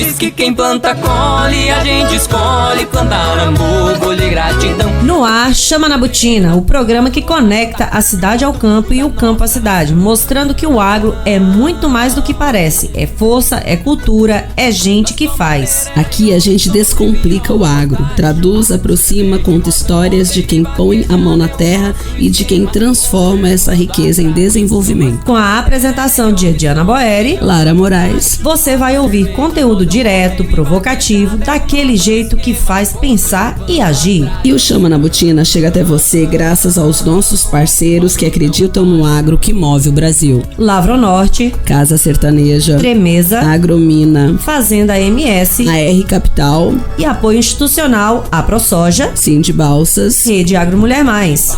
diz que quem planta colhe, a gente escolhe plantar amor, colhe gratidão. No ar, Chama na Botina, o programa que conecta a cidade ao campo e o campo à cidade, mostrando que o agro é muito mais do que parece. É força, é cultura, é gente que faz. Aqui a gente descomplica o agro, traduz, aproxima, conta histórias de quem põe a mão na terra e de quem transforma essa riqueza em desenvolvimento. Com a apresentação de Ediana Boeri, Lara Moraes, você vai ouvir conteúdo direto, provocativo, daquele jeito que faz pensar e agir. E o Chama na Botina chega até você graças aos nossos parceiros que acreditam no agro que move o Brasil. Lavronorte, Casa Sertaneja, Tremeza, Agromina, Fazenda MS, AR Capital e apoio institucional a ProSoja, Sind Balsas, Rede Agro Mulher Mais.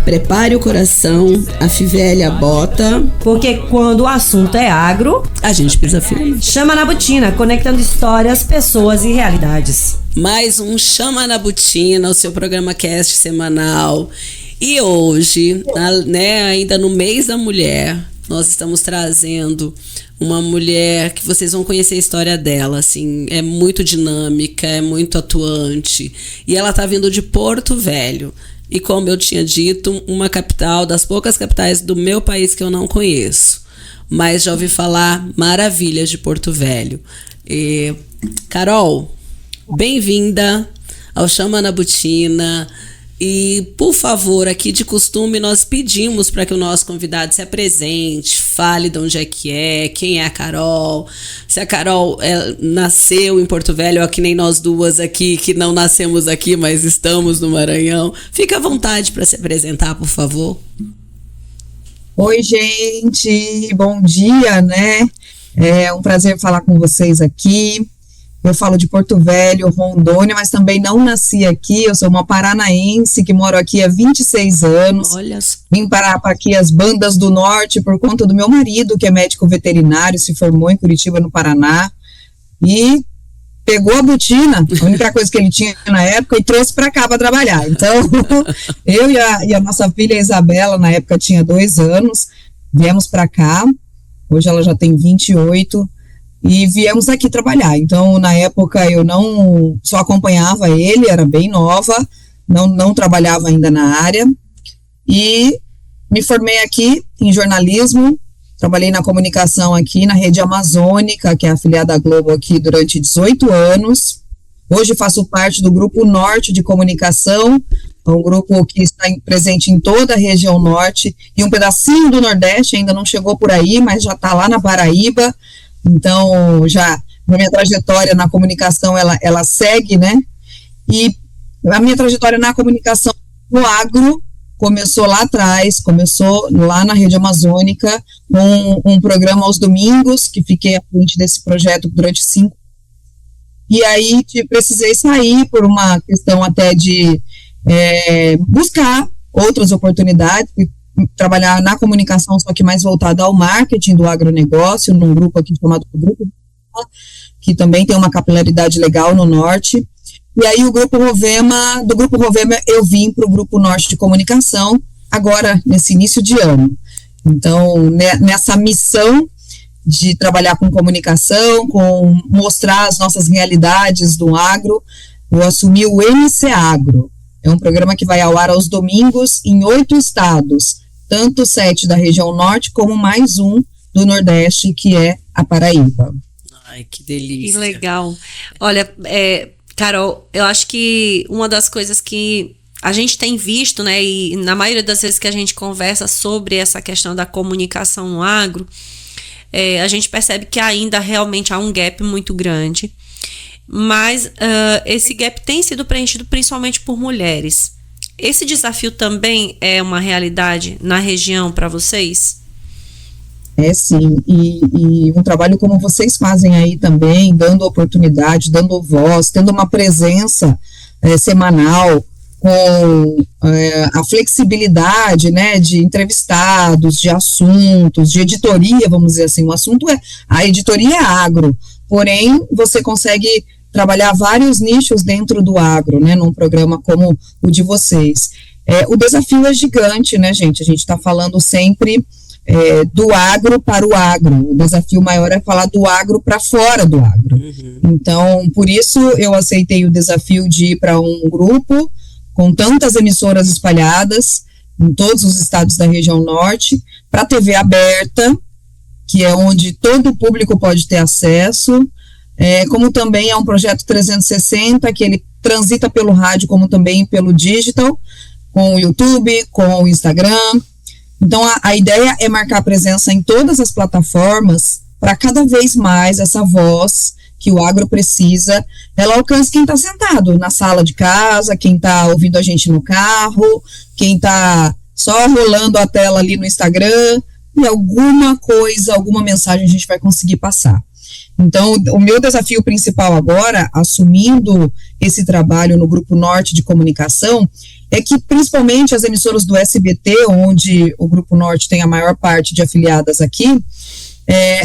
Prepare o coração, a fivela a bota, porque quando o assunto é agro, a gente pisa firme. Chama na Botina, conectando histórias, pessoas e realidades. Mais um Chama na Botina, o seu programa cast semanal. E hoje, ainda no mês da mulher, nós estamos trazendo uma mulher que vocês vão conhecer a história dela, assim, é muito dinâmica, é muito atuante. E ela tá vindo de Porto Velho. E como eu tinha dito, uma capital, das poucas capitais do meu país que eu não conheço. Mas já ouvi falar maravilhas de Porto Velho. Carol, bem-vinda ao Chama na Botina. E, por favor, aqui de costume, nós pedimos para que o nosso convidado se apresente, fale de onde é, quem é a Carol, se a Carol nasceu em Porto Velho, ou que nem nós duas aqui, que não nascemos aqui, mas estamos no Maranhão. Fica à vontade para se apresentar, por favor. Oi, gente, bom dia, né? É um prazer falar com vocês aqui. Eu falo de Porto Velho, Rondônia, mas também não nasci aqui. Eu sou uma paranaense que moro aqui há 26 anos. Olha. Vim para aqui as bandas do norte por conta do meu marido, que é médico veterinário, se formou em Curitiba, no Paraná, e pegou a botina, a única coisa que ele tinha na época, e trouxe para cá para trabalhar. Então, eu e a nossa filha Isabela, na época tinha 2 anos, viemos para cá. Hoje ela já tem 28. E viemos aqui trabalhar. Então, na época, eu não só acompanhava ele, era bem nova, não trabalhava ainda na área. E me formei aqui em jornalismo, trabalhei na comunicação aqui na Rede Amazônica, que é afiliada à Globo aqui durante 18 anos. Hoje faço parte do Grupo Norte de Comunicação, um grupo que está presente em toda a região norte, e um pedacinho do Nordeste, ainda não chegou por aí, mas já está lá na Paraíba. Então, já na minha trajetória na comunicação, ela segue, né? E a minha trajetória na comunicação no agro começou lá atrás, começou lá na Rede Amazônica, com um programa aos domingos, que fiquei à frente desse projeto durante 5 anos. E aí precisei sair por uma questão até de buscar outras oportunidades, trabalhar na comunicação, só que mais voltada ao marketing do agronegócio, num grupo aqui chamado Grupo, que também tem uma capilaridade legal no norte. E aí do Grupo Rovema eu vim para o Grupo Norte de Comunicação, agora nesse início de ano. Então, nessa missão de trabalhar com comunicação, com mostrar as nossas realidades do agro, eu assumi o MC Agro. É um programa que vai ao ar aos domingos em 8 estados, tanto 7 da região norte, como mais um do Nordeste, que é a Paraíba. Ai, que delícia. Que legal. Olha, Carol, eu acho que uma das coisas que a gente tem visto, né, e na maioria das vezes que a gente conversa sobre essa questão da comunicação no agro, a gente percebe que ainda realmente há um gap muito grande, mas esse gap tem sido preenchido principalmente por mulheres. Esse desafio também é uma realidade na região para vocês? É sim, e um trabalho como vocês fazem aí também, dando oportunidade, dando voz, tendo uma presença semanal, com a flexibilidade, né, de entrevistados, de assuntos, de editoria, vamos dizer assim. O assunto a editoria é agro, porém você consegue trabalhar vários nichos dentro do agro, né, num programa como o de vocês. O desafio é gigante, né, gente? A gente está falando sempre do agro para o agro. O desafio maior é falar do agro para fora do agro. Então, por isso eu aceitei o desafio de ir para um grupo com tantas emissoras espalhadas em todos os estados da região norte, para a TV aberta, que é onde todo o público pode ter acesso, como também é um projeto 360, que ele transita pelo rádio, como também pelo digital, com o YouTube, com o Instagram. Então, a ideia é marcar presença em todas as plataformas para cada vez mais essa voz que o agro precisa, ela alcance quem está sentado na sala de casa, quem está ouvindo a gente no carro, quem está só rolando a tela ali no Instagram, e alguma coisa, alguma mensagem a gente vai conseguir passar. Então, o meu desafio principal agora, assumindo esse trabalho no Grupo Norte de Comunicação, é que principalmente as emissoras do SBT, onde o Grupo Norte tem a maior parte de afiliadas aqui,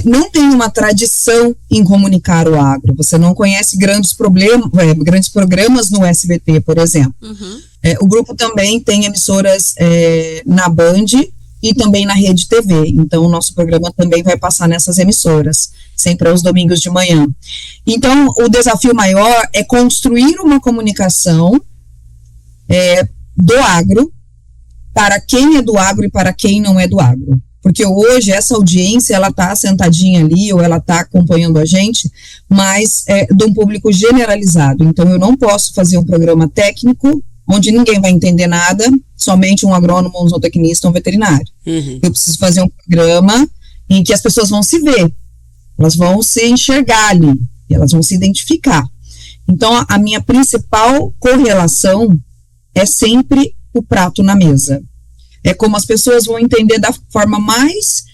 não tem uma tradição em comunicar o agro. Você não conhece grandes programas no SBT, por exemplo. O grupo também tem emissoras na Band e também na Rede TV. Então, o nosso programa também vai passar nessas emissoras, sempre aos domingos de manhã. Então, o desafio maior é construir uma comunicação do agro para quem é do agro e para quem não é do agro. Porque hoje essa audiência, ela está sentadinha ali, ou ela está acompanhando a gente, mas de um público generalizado. Então, eu não posso fazer um programa técnico, onde ninguém vai entender nada, somente um agrônomo, um zootecnista, um veterinário. Eu preciso fazer um programa em que as pessoas vão se ver, elas vão se enxergar ali, e elas vão se identificar. Então, a minha principal correlação é sempre o prato na mesa. É como as pessoas vão entender da forma mais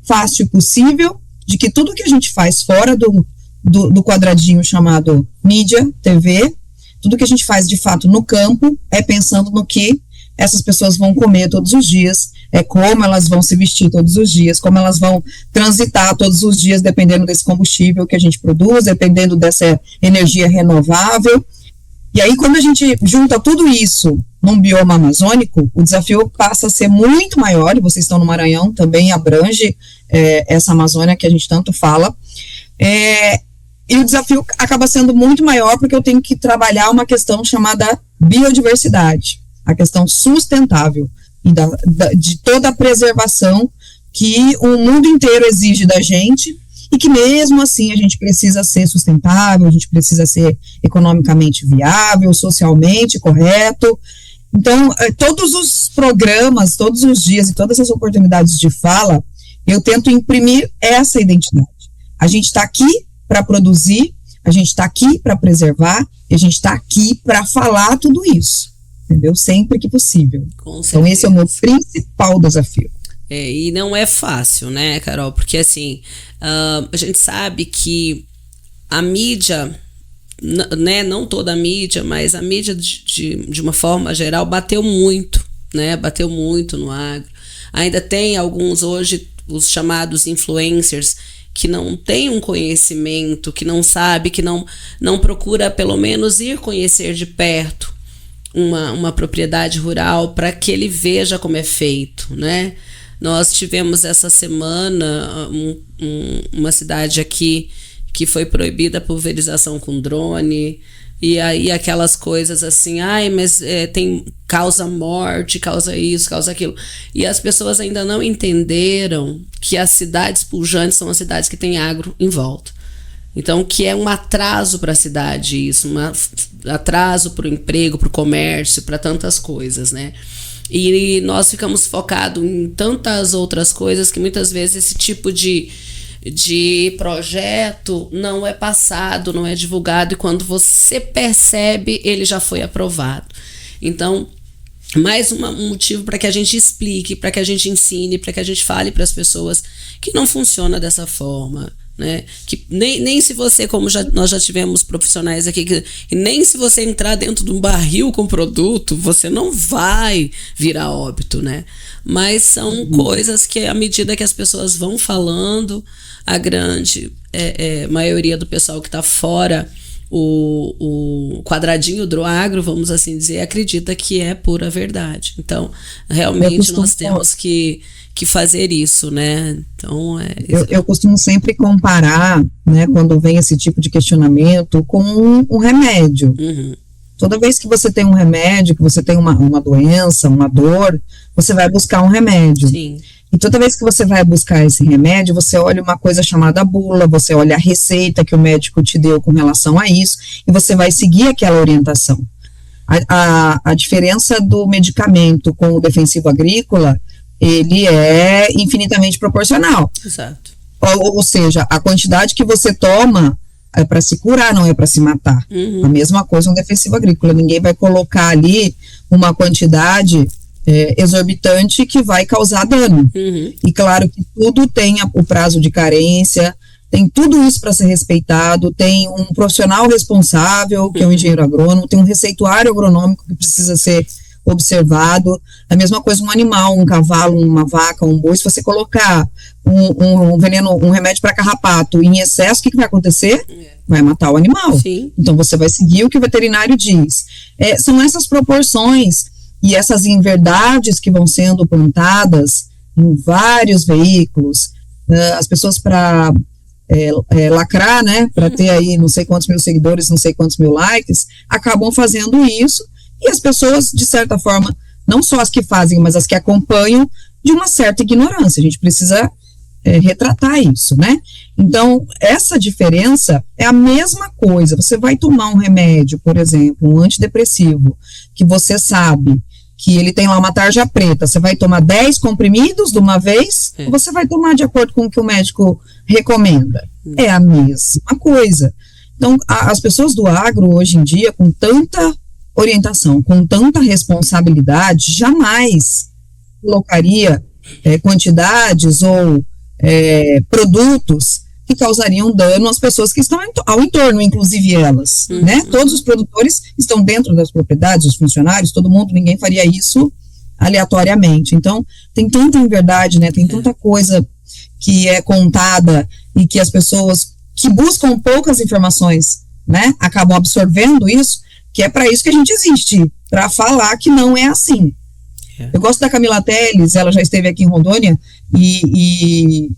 fácil possível, de que tudo que a gente faz fora do quadradinho chamado mídia, TV, tudo que a gente faz de fato no campo, é pensando no que essas pessoas vão comer todos os dias, como elas vão se vestir todos os dias, como elas vão transitar todos os dias, dependendo desse combustível que a gente produz, dependendo dessa energia renovável. E aí, quando a gente junta tudo isso num bioma amazônico, o desafio passa a ser muito maior, e vocês estão no Maranhão, também abrange essa Amazônia que a gente tanto fala, e o desafio acaba sendo muito maior, porque eu tenho que trabalhar uma questão chamada biodiversidade, a questão sustentável, e de toda a preservação que o mundo inteiro exige da gente, e que mesmo assim a gente precisa ser sustentável, a gente precisa ser economicamente viável, socialmente correto. Então, todos os programas, todos os dias e todas as oportunidades de fala, eu tento imprimir essa identidade. A gente está aqui para produzir, a gente está aqui para preservar, e a gente está aqui para falar tudo isso, entendeu? Sempre que possível. Então, esse é o meu principal desafio. E não é fácil, né, Carol? Porque, assim, a gente sabe que a mídia, né, não toda a mídia, mas a mídia de uma forma geral bateu muito, né? Bateu muito no agro. Ainda tem alguns hoje, os chamados influencers, que não tem um conhecimento, que não sabe, que não procura pelo menos ir conhecer de perto uma propriedade rural para que ele veja como é feito, né? Nós tivemos essa semana uma cidade aqui que foi proibida a pulverização com drone, e aí aquelas coisas assim, mas causa morte, causa isso, causa aquilo. E as pessoas ainda não entenderam que as cidades pujantes são as cidades que têm agro em volta. Então, que é um atraso para a cidade isso, um atraso para o emprego, para o comércio, para tantas coisas, né? E nós ficamos focados em tantas outras coisas que muitas vezes esse tipo de projeto não é passado, não é divulgado, e quando você percebe, ele já foi aprovado. Então, mais um motivo para que a gente explique, para que a gente ensine, para que a gente fale para as pessoas que não funciona dessa forma, né? Que nem se você, como nós já tivemos profissionais aqui, que nem se você entrar dentro de um barril com produto, você não vai virar óbito, né? Mas são coisas que, à medida que as pessoas vão falando, a grande maioria do pessoal que está fora o quadradinho do agro, vamos assim dizer, acredita que é pura verdade. Então, realmente nós temos que fazer isso, né? Então, eu costumo sempre comparar, né, quando vem esse tipo de questionamento, com um remédio. Uhum. Toda vez que você tem um remédio, que você tem uma doença, uma dor, você vai buscar um remédio. Sim. E toda vez que você vai buscar esse remédio, você olha uma coisa chamada bula, você olha a receita que o médico te deu com relação a isso, e você vai seguir aquela orientação. A diferença do medicamento com o defensivo agrícola, ele é infinitamente proporcional. Exato. Ou seja, a quantidade que você toma é para se curar, não é para se matar. Uhum. A mesma coisa um defensivo agrícola. Ninguém vai colocar ali uma quantidade exorbitante que vai causar dano. Uhum. E claro que tudo tem o prazo de carência, tem tudo isso para ser respeitado, tem um profissional responsável, que é um engenheiro agrônomo, tem um receituário agronômico que precisa ser observado. A mesma coisa um animal, um cavalo, uma vaca, um boi, se você colocar um veneno, um remédio para carrapato em excesso, o que vai acontecer? Vai matar o animal. Sim. Então você vai seguir o que o veterinário diz. São essas proporções e essas inverdades que vão sendo plantadas em vários veículos. As pessoas para lacrar, né, para ter aí não sei quantos mil seguidores, não sei quantos mil likes, acabam fazendo isso. E as pessoas, de certa forma, não só as que fazem, mas as que acompanham, de uma certa ignorância. A gente precisa retratar isso, né? Então, essa diferença é a mesma coisa. Você vai tomar um remédio, por exemplo, um antidepressivo, que você sabe que ele tem lá uma tarja preta. Você vai tomar 10 comprimidos de uma vez, ou você vai tomar de acordo com o que o médico recomenda? É a mesma coisa. Então, as pessoas do agro, hoje em dia, com tanta orientação, com tanta responsabilidade, jamais colocaria quantidades ou produtos que causariam dano às pessoas que estão ao entorno, inclusive elas, né? Todos os produtores estão dentro das propriedades, os funcionários, todo mundo, ninguém faria isso aleatoriamente. Então, tem tanta inverdade, né? Tem tanta coisa que é contada e que as pessoas que buscam poucas informações, né, acabam absorvendo isso, que é para isso que a gente existe, para falar que não é assim. Eu gosto da Camila Teles, ela já esteve aqui em Rondônia, e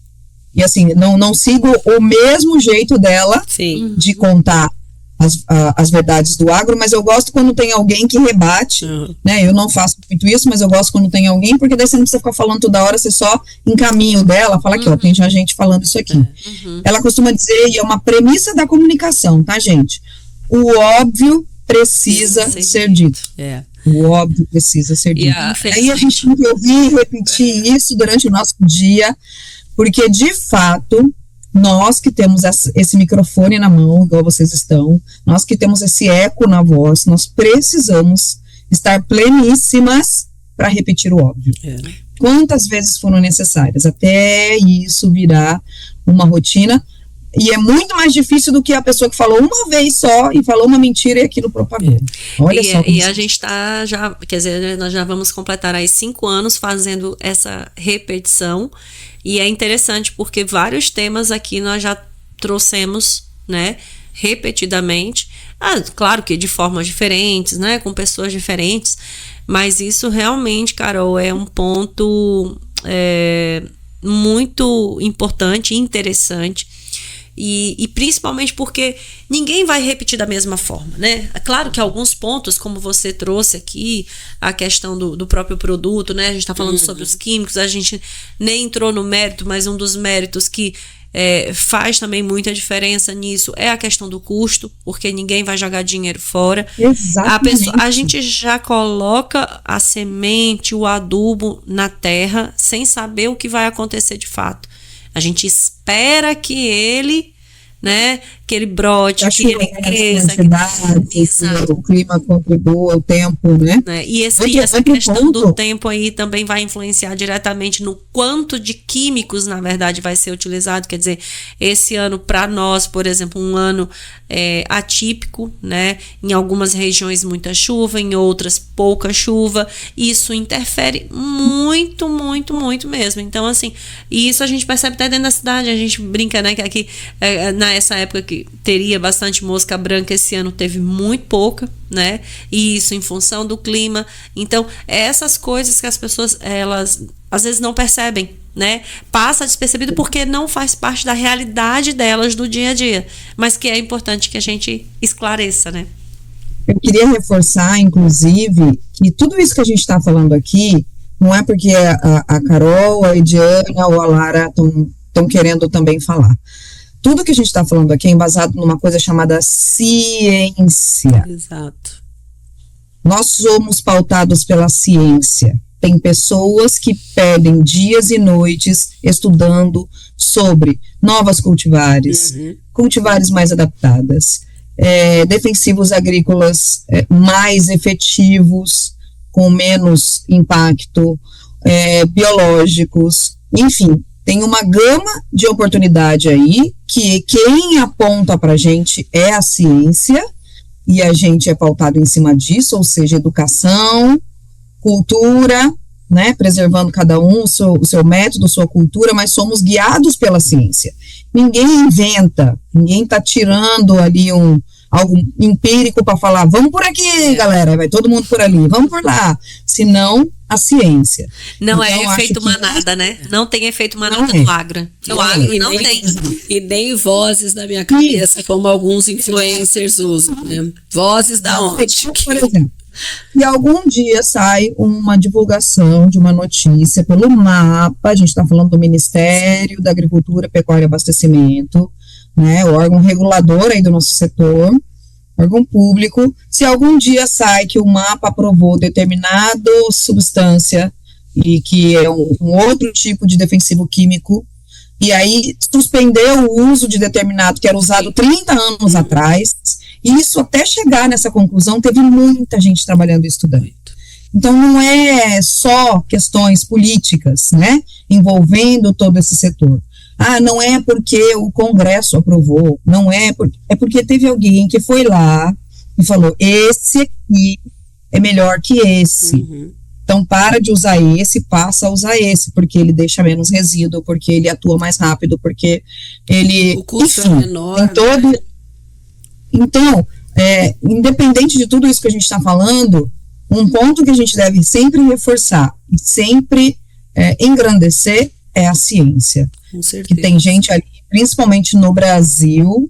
assim, não sigo o mesmo jeito dela de contar as verdades do agro, mas eu gosto quando tem alguém que rebate, né? Eu não faço muito isso, mas eu gosto quando tem alguém, porque daí você não precisa ficar falando toda hora, você só encaminha o dela, fala aqui, ó, tem já gente falando isso aqui. Ela costuma dizer, e é uma premissa da comunicação, tá, gente? O óbvio precisa ser dito. O óbvio precisa ser dito. Aí a gente tem que ouvir e repetir isso durante o nosso dia, porque de fato, nós que temos esse microfone na mão, igual vocês estão, nós que temos esse eco na voz, nós precisamos estar pleníssimas para repetir o óbvio. Quantas vezes foram necessárias, até isso virar uma rotina. E é muito mais difícil do que a pessoa que falou uma vez só e falou uma mentira e aquilo propagou. Olha só. E a gente está já, quer dizer, nós já vamos completar aí 5 anos fazendo essa repetição. E é interessante porque vários temas aqui nós já trouxemos, né, repetidamente. Claro que de formas diferentes, né, com pessoas diferentes. Mas isso realmente, Carol, é um ponto muito importante e interessante. E principalmente porque ninguém vai repetir da mesma forma, né? É claro que alguns pontos, como você trouxe aqui, a questão do próprio produto, né? A gente está falando sobre os químicos, a gente nem entrou no mérito, mas um dos méritos que faz também muita diferença nisso é a questão do custo, porque ninguém vai jogar dinheiro fora. Exatamente. A gente já coloca a semente, o adubo na terra sem saber o que vai acontecer de fato. A gente espera que ele, né, que ele brote, que ele cresça. Que o clima contribua, o tempo, né? E essa questão do tempo aí também vai influenciar diretamente no quanto de químicos, na verdade, vai ser utilizado. Quer dizer, esse ano, para nós, por exemplo, um ano atípico, né? Em algumas regiões muita chuva, em outras pouca chuva. Isso interfere muito, muito, muito mesmo. Então, assim, e isso a gente percebe até dentro da cidade. A gente brinca, né, que aqui, nessa época que teria bastante mosca branca, esse ano teve muito pouca, né? E isso em função do clima. Então, essas coisas que as pessoas, elas às vezes não percebem, né? Passa despercebido porque não faz parte da realidade delas do dia a dia, mas que é importante que a gente esclareça, né? Eu queria reforçar, inclusive, que tudo isso que a gente está falando aqui não é porque a Carol, a Ediana ou a Lara estão querendo também falar. Tudo que a gente está falando aqui é embasado numa coisa chamada ciência. Exato. Nós somos pautados pela ciência. Tem pessoas que perdem dias e noites estudando sobre novas cultivares, cultivares mais adaptadas, defensivos agrícolas mais efetivos, com menos impacto, biológicos, enfim, tem uma gama de oportunidade aí, que quem aponta para a gente é a ciência, e a gente é pautado em cima disso, ou seja, educação, cultura, né, preservando cada um o seu método, sua cultura, mas somos guiados pela ciência. Ninguém inventa, ninguém está tirando ali algo empírico para falar, vamos por aqui, galera, vai todo mundo por ali, vamos por lá, senão a ciência. Não então, é efeito manada, né? Não tem efeito manada no agro. No agro não tem. E nem vozes da minha cabeça, como alguns influencers usam, né? Vozes da onde? Por exemplo, e algum dia sai uma divulgação de uma notícia pelo MAPA, a gente está falando do Ministério da Agricultura, Pecuária e Abastecimento, né, o órgão regulador aí do nosso setor, órgão público, se algum dia sai que o MAPA aprovou determinada substância e que é um outro tipo de defensivo químico, e aí suspendeu o uso de determinado que era usado 30 anos atrás, e isso até chegar nessa conclusão, teve muita gente trabalhando e estudando. Então não é só questões políticas, né, envolvendo todo esse setor. Não é porque o Congresso aprovou, não é porque teve alguém que foi lá e falou, esse aqui é melhor que esse. Então para de usar esse, passa a usar esse, porque ele deixa menos resíduo, porque ele atua mais rápido, porque ele... O custo enfim, é menor. em todo... Né? Então, independente de tudo isso que a gente está falando, um ponto que a gente deve sempre reforçar e sempre engrandecer é a ciência. Com certeza. Que tem gente ali, principalmente no Brasil,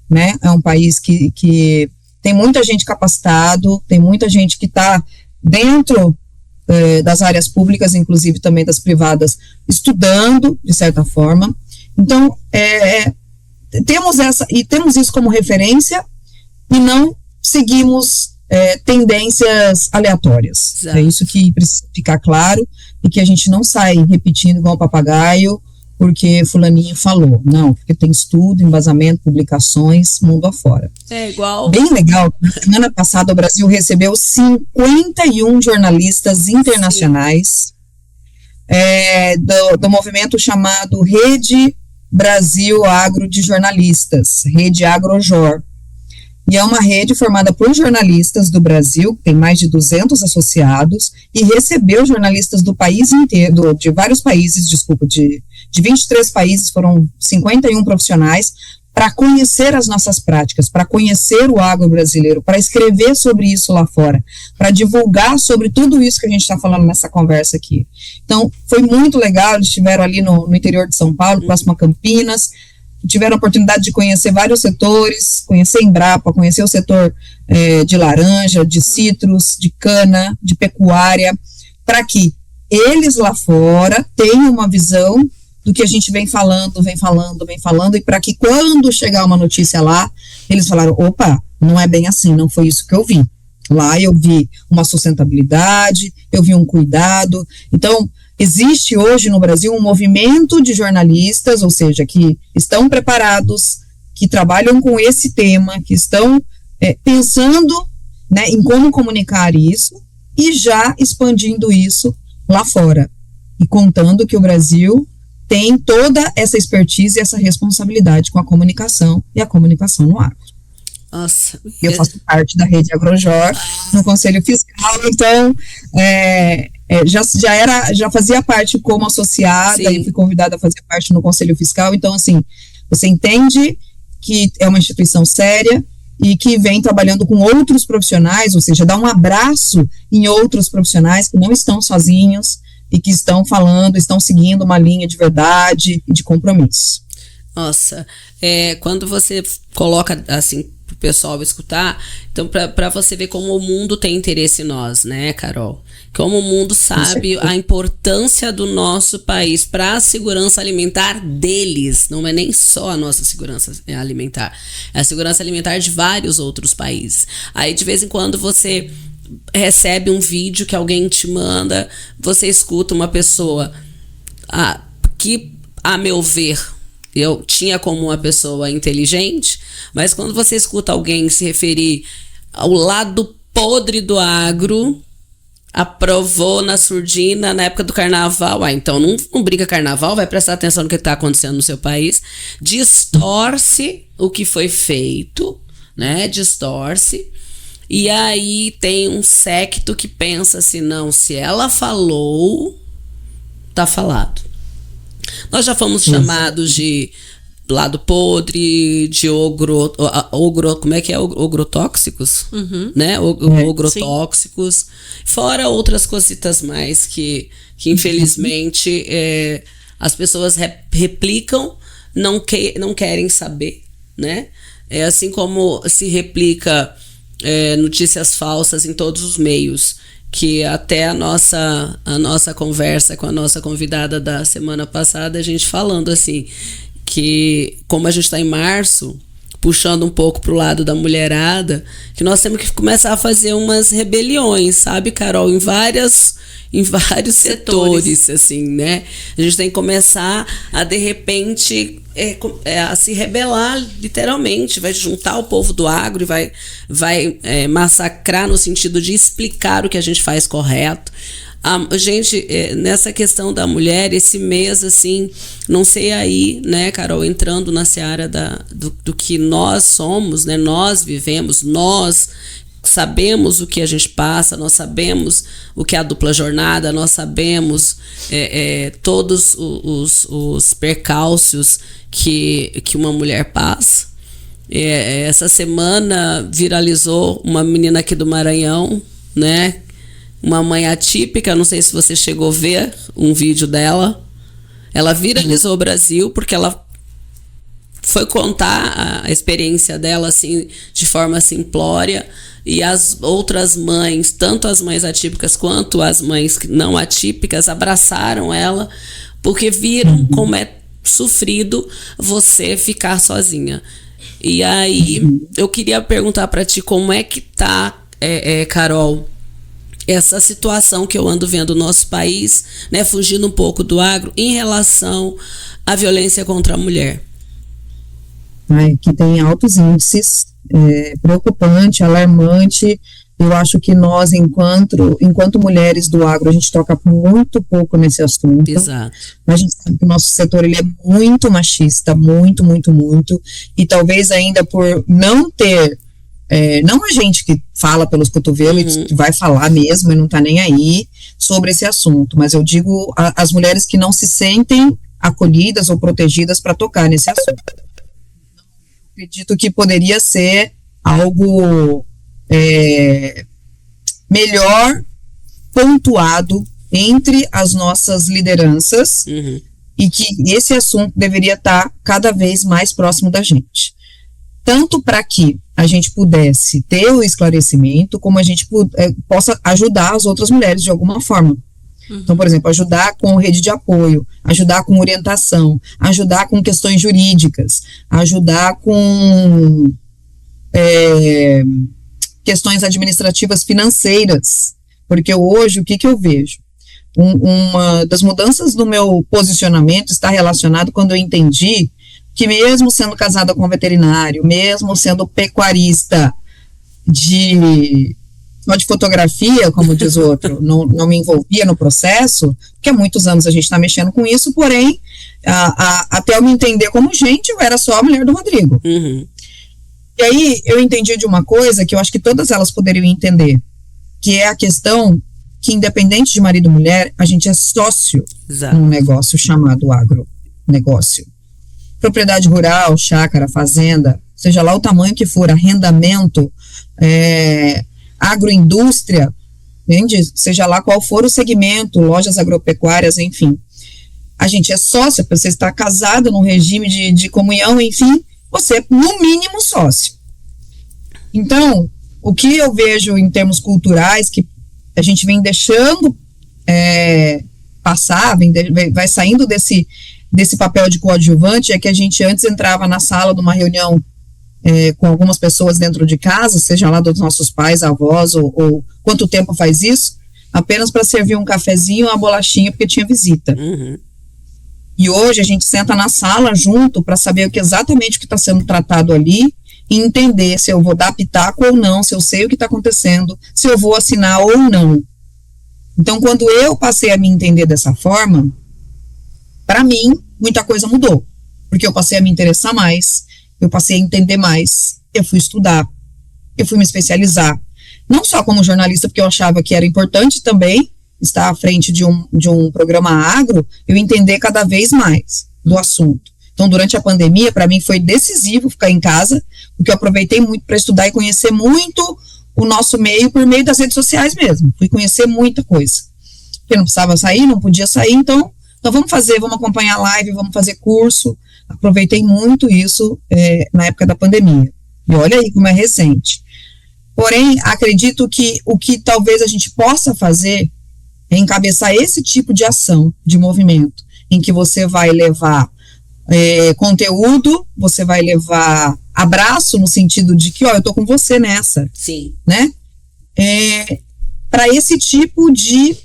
né, é um país que tem muita gente capacitado, tem muita gente que está dentro das áreas públicas, inclusive também das privadas, estudando, de certa forma. Então, temos isso como referência e não seguimos tendências aleatórias. Exato. É isso que precisa ficar claro e que a gente não sai repetindo igual papagaio porque fulaninho falou. Não, porque tem estudo, embasamento, publicações, mundo afora. É igual... Bem legal, na semana passada o Brasil recebeu 51 jornalistas internacionais do movimento chamado Rede Brasil Agro de Jornalistas, Rede Agrojor. E é uma rede formada por jornalistas do Brasil, tem mais de 200 associados, e recebeu jornalistas do país inteiro, de vários países, de 23 países, foram 51 profissionais, para conhecer as nossas práticas, para conhecer o agro brasileiro, para escrever sobre isso lá fora, para divulgar sobre tudo isso que a gente está falando nessa conversa aqui. Então, foi muito legal, eles estiveram ali no interior de São Paulo, próximo a Campinas, tiveram a oportunidade de conhecer vários setores, conhecer Embrapa, conhecer o setor de laranja, de citros, de cana, de pecuária, para que eles lá fora tenham uma visão do que a gente vem falando, e para que quando chegar uma notícia lá, eles falaram, opa, não é bem assim, não foi isso que eu vi. Lá eu vi uma sustentabilidade, eu vi um cuidado. Então, existe hoje no Brasil um movimento de jornalistas, ou seja, que estão preparados, que trabalham com esse tema, que estão pensando, né, em como comunicar isso e já expandindo isso lá fora. E contando que o Brasil tem toda essa expertise e essa responsabilidade com a comunicação e a comunicação no agro. Nossa. Eu faço parte da Rede Agrojor no Conselho Fiscal, então já fazia parte como associada. Sim. E fui convidada a fazer parte no Conselho Fiscal, então assim, você entende que é uma instituição séria e que vem trabalhando com outros profissionais, ou seja, dá um abraço em outros profissionais que não estão sozinhos e que estão falando, estão seguindo uma linha de verdade e de compromisso. Nossa, quando você coloca assim pro pessoal escutar, então para você ver como o mundo tem interesse em nós, né, Carol? Como o mundo sabe a importância do nosso país para a segurança alimentar deles, não é nem só a nossa segurança alimentar, é a segurança alimentar de vários outros países. Aí de vez em quando você recebe um vídeo que alguém te manda, você escuta uma pessoa que, a meu ver, eu tinha como uma pessoa inteligente, mas quando você escuta alguém se referir ao lado podre do agro, aprovou na surdina na época do carnaval, então não brinca carnaval, vai prestar atenção no que está acontecendo no seu país, distorce o que foi feito, né, distorce, e aí tem um séquito que pensa assim, não, se ela falou, tá falado. Nós já fomos chamados de lado podre, de ogro, como é que é? Ogrotóxicos, né? Ogrotóxicos, fora outras cositas mais que infelizmente as pessoas replicam, não querem saber, né? É assim como se replica notícias falsas em todos os meios, que até a nossa conversa com a nossa convidada da semana passada, a gente falando assim, que como a gente está em março, puxando um pouco pro lado da mulherada, que nós temos que começar a fazer umas rebeliões, sabe, Carol, em vários setores, assim, né? A gente tem que começar a, de repente, a se rebelar, literalmente, vai juntar o povo do agro e vai massacrar no sentido de explicar o que a gente faz correto. Gente, nessa questão da mulher, esse mês, assim, não sei aí, né, Carol, entrando na seara do que nós somos, né, nós vivemos, nós sabemos o que a gente passa, nós sabemos o que é a dupla jornada, nós sabemos todos os percalços que uma mulher passa. Essa semana viralizou uma menina aqui do Maranhão, né, uma mãe atípica, não sei se você chegou a ver um vídeo dela. Ela viralizou o Brasil porque ela foi contar a experiência dela assim, de forma simplória, e as outras mães, tanto as mães atípicas quanto as mães não atípicas, abraçaram ela porque viram como é sofrido você ficar sozinha. E aí eu queria perguntar para ti como é que tá, Carol, essa situação que eu ando vendo no nosso país, né, fugindo um pouco do agro, em relação à violência contra a mulher. Que tem altos índices, preocupante, alarmante. Eu acho que nós, enquanto mulheres do agro, a gente toca muito pouco nesse assunto. Exato. A gente sabe que o nosso setor ele é muito machista, muito, muito, muito, e talvez ainda por não ter não a gente que fala pelos cotovelos e vai falar mesmo e não tá nem aí sobre esse assunto, mas eu digo as mulheres que não se sentem acolhidas ou protegidas para tocar nesse assunto. Acredito que poderia ser algo melhor pontuado entre as nossas lideranças e que esse assunto deveria estar cada vez mais próximo da gente. Tanto para que a gente pudesse ter o esclarecimento, como a gente possa ajudar as outras mulheres de alguma forma. Então, por exemplo, ajudar com rede de apoio, ajudar com orientação, ajudar com questões jurídicas, ajudar com questões administrativas financeiras. Porque hoje, o que eu vejo? Uma das mudanças do meu posicionamento está relacionado quando eu entendi que mesmo sendo casada com um veterinário, mesmo sendo pecuarista só de fotografia, como diz o outro, não me envolvia no processo, porque há muitos anos a gente está mexendo com isso, porém, até eu me entender como gente, eu era só a mulher do Rodrigo. E aí eu entendi de uma coisa que eu acho que todas elas poderiam entender, que é a questão que, independente de marido ou mulher, a gente é sócio num negócio chamado agronegócio. propriedade rural, chácara, fazenda, seja lá o tamanho que for, arrendamento, agroindústria, entende? Seja lá qual for o segmento, lojas agropecuárias, enfim. A gente é sócio, você está casado num regime de comunhão, enfim, você é no mínimo sócio. Então, o que eu vejo em termos culturais, que a gente vem deixando passar, vai saindo desse papel de coadjuvante, é que a gente antes entrava na sala de uma reunião com algumas pessoas dentro de casa, seja lá dos nossos pais, avós, ou quanto tempo faz isso, apenas para servir um cafezinho, uma bolachinha, porque tinha visita. Uhum. E hoje a gente senta na sala junto para saber exatamente o que está sendo tratado ali e entender se eu vou dar pitaco ou não, se eu sei o que está acontecendo, se eu vou assinar ou não. Então, quando eu passei a me entender dessa forma, para mim, muita coisa mudou. Porque eu passei a me interessar mais, eu passei a entender mais, eu fui estudar, eu fui me especializar. Não só como jornalista, porque eu achava que era importante também estar à frente de um programa agro, eu entender cada vez mais do assunto. Então, durante a pandemia, para mim foi decisivo ficar em casa, porque eu aproveitei muito para estudar e conhecer muito o nosso meio, por meio das redes sociais mesmo. Fui conhecer muita coisa. Porque não precisava sair, não podia sair, então vamos acompanhar live, vamos fazer curso. Aproveitei muito isso na época da pandemia. E olha aí como é recente. Porém, acredito que o que talvez a gente possa fazer é encabeçar esse tipo de ação, de movimento, em que você vai levar conteúdo, você vai levar abraço, no sentido de que, eu tô com você nessa. Sim. Né? Para esse tipo de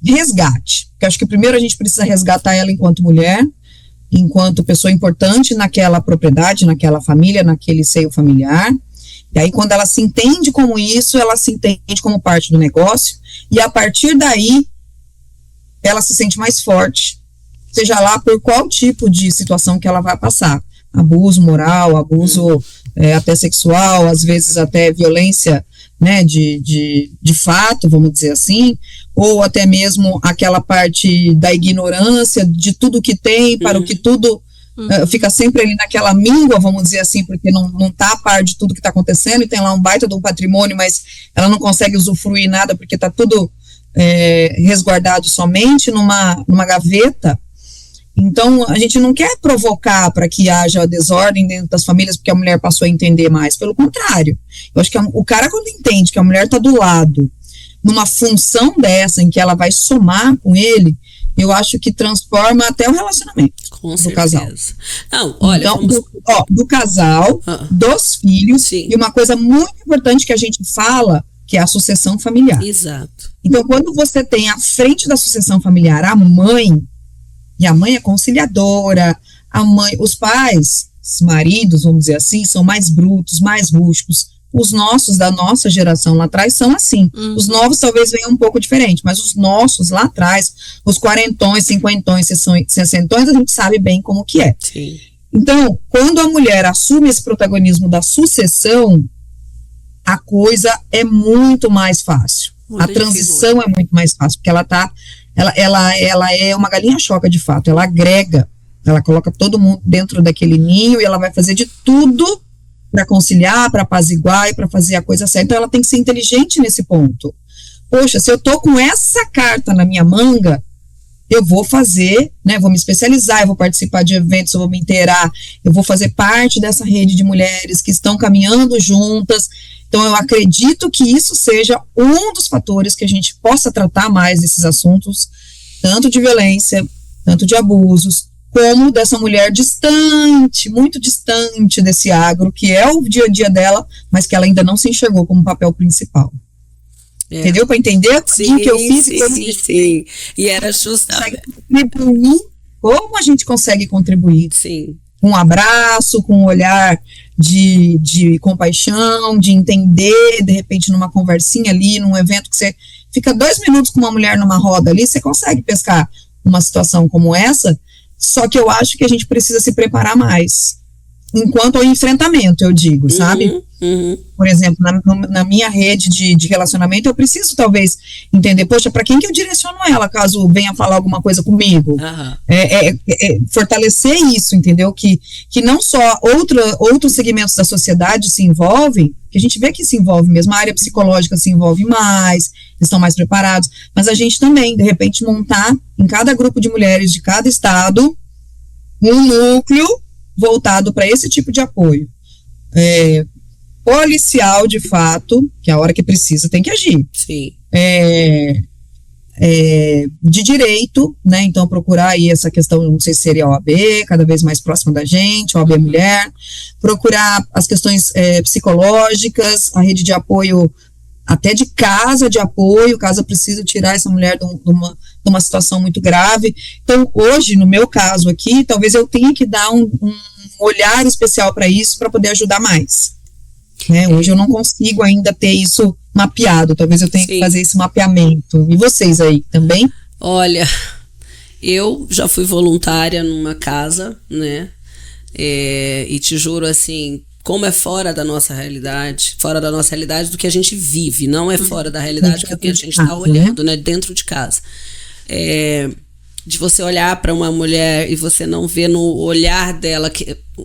resgate. Porque acho que primeiro a gente precisa resgatar ela enquanto mulher, enquanto pessoa importante naquela propriedade, naquela família, naquele seio familiar. E aí, quando ela se entende como isso, ela se entende como parte do negócio, e a partir daí, ela se sente mais forte, seja lá por qual tipo de situação que ela vai passar. Abuso moral, abuso até sexual, às vezes até violência, né, de fato, vamos dizer assim, ou até mesmo aquela parte da ignorância de tudo que tem, para o que tudo fica sempre ali naquela míngua, vamos dizer assim, porque não está a par de tudo que está acontecendo, e tem lá um baita de um patrimônio, mas ela não consegue usufruir nada porque está tudo resguardado somente numa gaveta. Então, a gente não quer provocar para que haja desordem dentro das famílias porque a mulher passou a entender mais. Pelo contrário, eu acho que o cara, quando entende que a mulher está do lado, numa função dessa, em que ela vai somar com ele, eu acho que transforma até o relacionamento do casal. Não, olha, então, do casal, dos filhos, sim. E uma coisa muito importante que a gente fala, que é a sucessão familiar. Exato. Então, quando você tem à frente da sucessão familiar a mãe, e a mãe é conciliadora, os pais, os maridos, vamos dizer assim, são mais brutos, mais rústicos. Os nossos, da nossa geração lá atrás, são assim. Os novos talvez venham um pouco diferente, mas os nossos lá atrás, os quarentões, cinquentões, sessentões, a gente sabe bem como que é. Sim. Então, quando a mulher assume esse protagonismo da sucessão, a coisa é muito mais fácil. A transição é muito mais fácil, porque ela é uma galinha choca de fato, ela agrega, ela coloca todo mundo dentro daquele ninho e ela vai fazer de tudo para conciliar, para apaziguar e para fazer a coisa certa. Então ela tem que ser inteligente nesse ponto. Poxa, se eu tô com essa carta na minha manga, eu vou fazer, né, vou me especializar, eu vou participar de eventos, eu vou me inteirar, eu vou fazer parte dessa rede de mulheres que estão caminhando juntas. Então eu acredito que isso seja um dos fatores que a gente possa tratar mais desses assuntos, tanto de violência, tanto de abusos, como dessa mulher distante, muito distante desse agro, que é o dia a dia dela, mas que ela ainda não se enxergou como papel principal. Entendeu? Para entender sim, o que eu fiz? Sim. E era justamente como a gente consegue contribuir. Sim. Com um abraço, com um olhar de compaixão, de entender, de repente numa conversinha ali, num evento que você fica 2 minutos com uma mulher numa roda ali, você consegue pescar uma situação como essa. Só que eu acho que a gente precisa se preparar mais, enquanto ao enfrentamento, eu digo, sabe? Por exemplo, na minha rede de relacionamento, eu preciso talvez entender, poxa, para quem que eu direciono ela, caso venha falar alguma coisa comigo? Fortalecer isso, entendeu? Que não só outros segmentos da sociedade se envolvem, que a gente vê que se envolve mesmo, a área psicológica se envolve mais, estão mais preparados, mas a gente também, de repente, montar em cada grupo de mulheres de cada estado um núcleo voltado para esse tipo de apoio. Policial, de fato, que a hora que precisa tem que agir. Sim. De direito, né, então procurar aí essa questão, não sei se seria a OAB, cada vez mais próxima da gente, OAB Mulher, procurar as questões psicológicas, a rede de apoio, até de casa de apoio, caso eu precise tirar essa mulher de uma situação muito grave. Então, hoje, no meu caso aqui, talvez eu tenha que dar um olhar especial para isso, para poder ajudar mais. Hoje eu não consigo ainda ter isso mapeado, talvez eu tenha que fazer esse mapeamento. E vocês aí também? Olha, eu já fui voluntária numa casa, né? E te juro, assim, como é fora da nossa realidade do que a gente vive, não é fora da realidade do que a gente está olhando, né? Dentro de casa. De você olhar para uma mulher e você não ver no olhar dela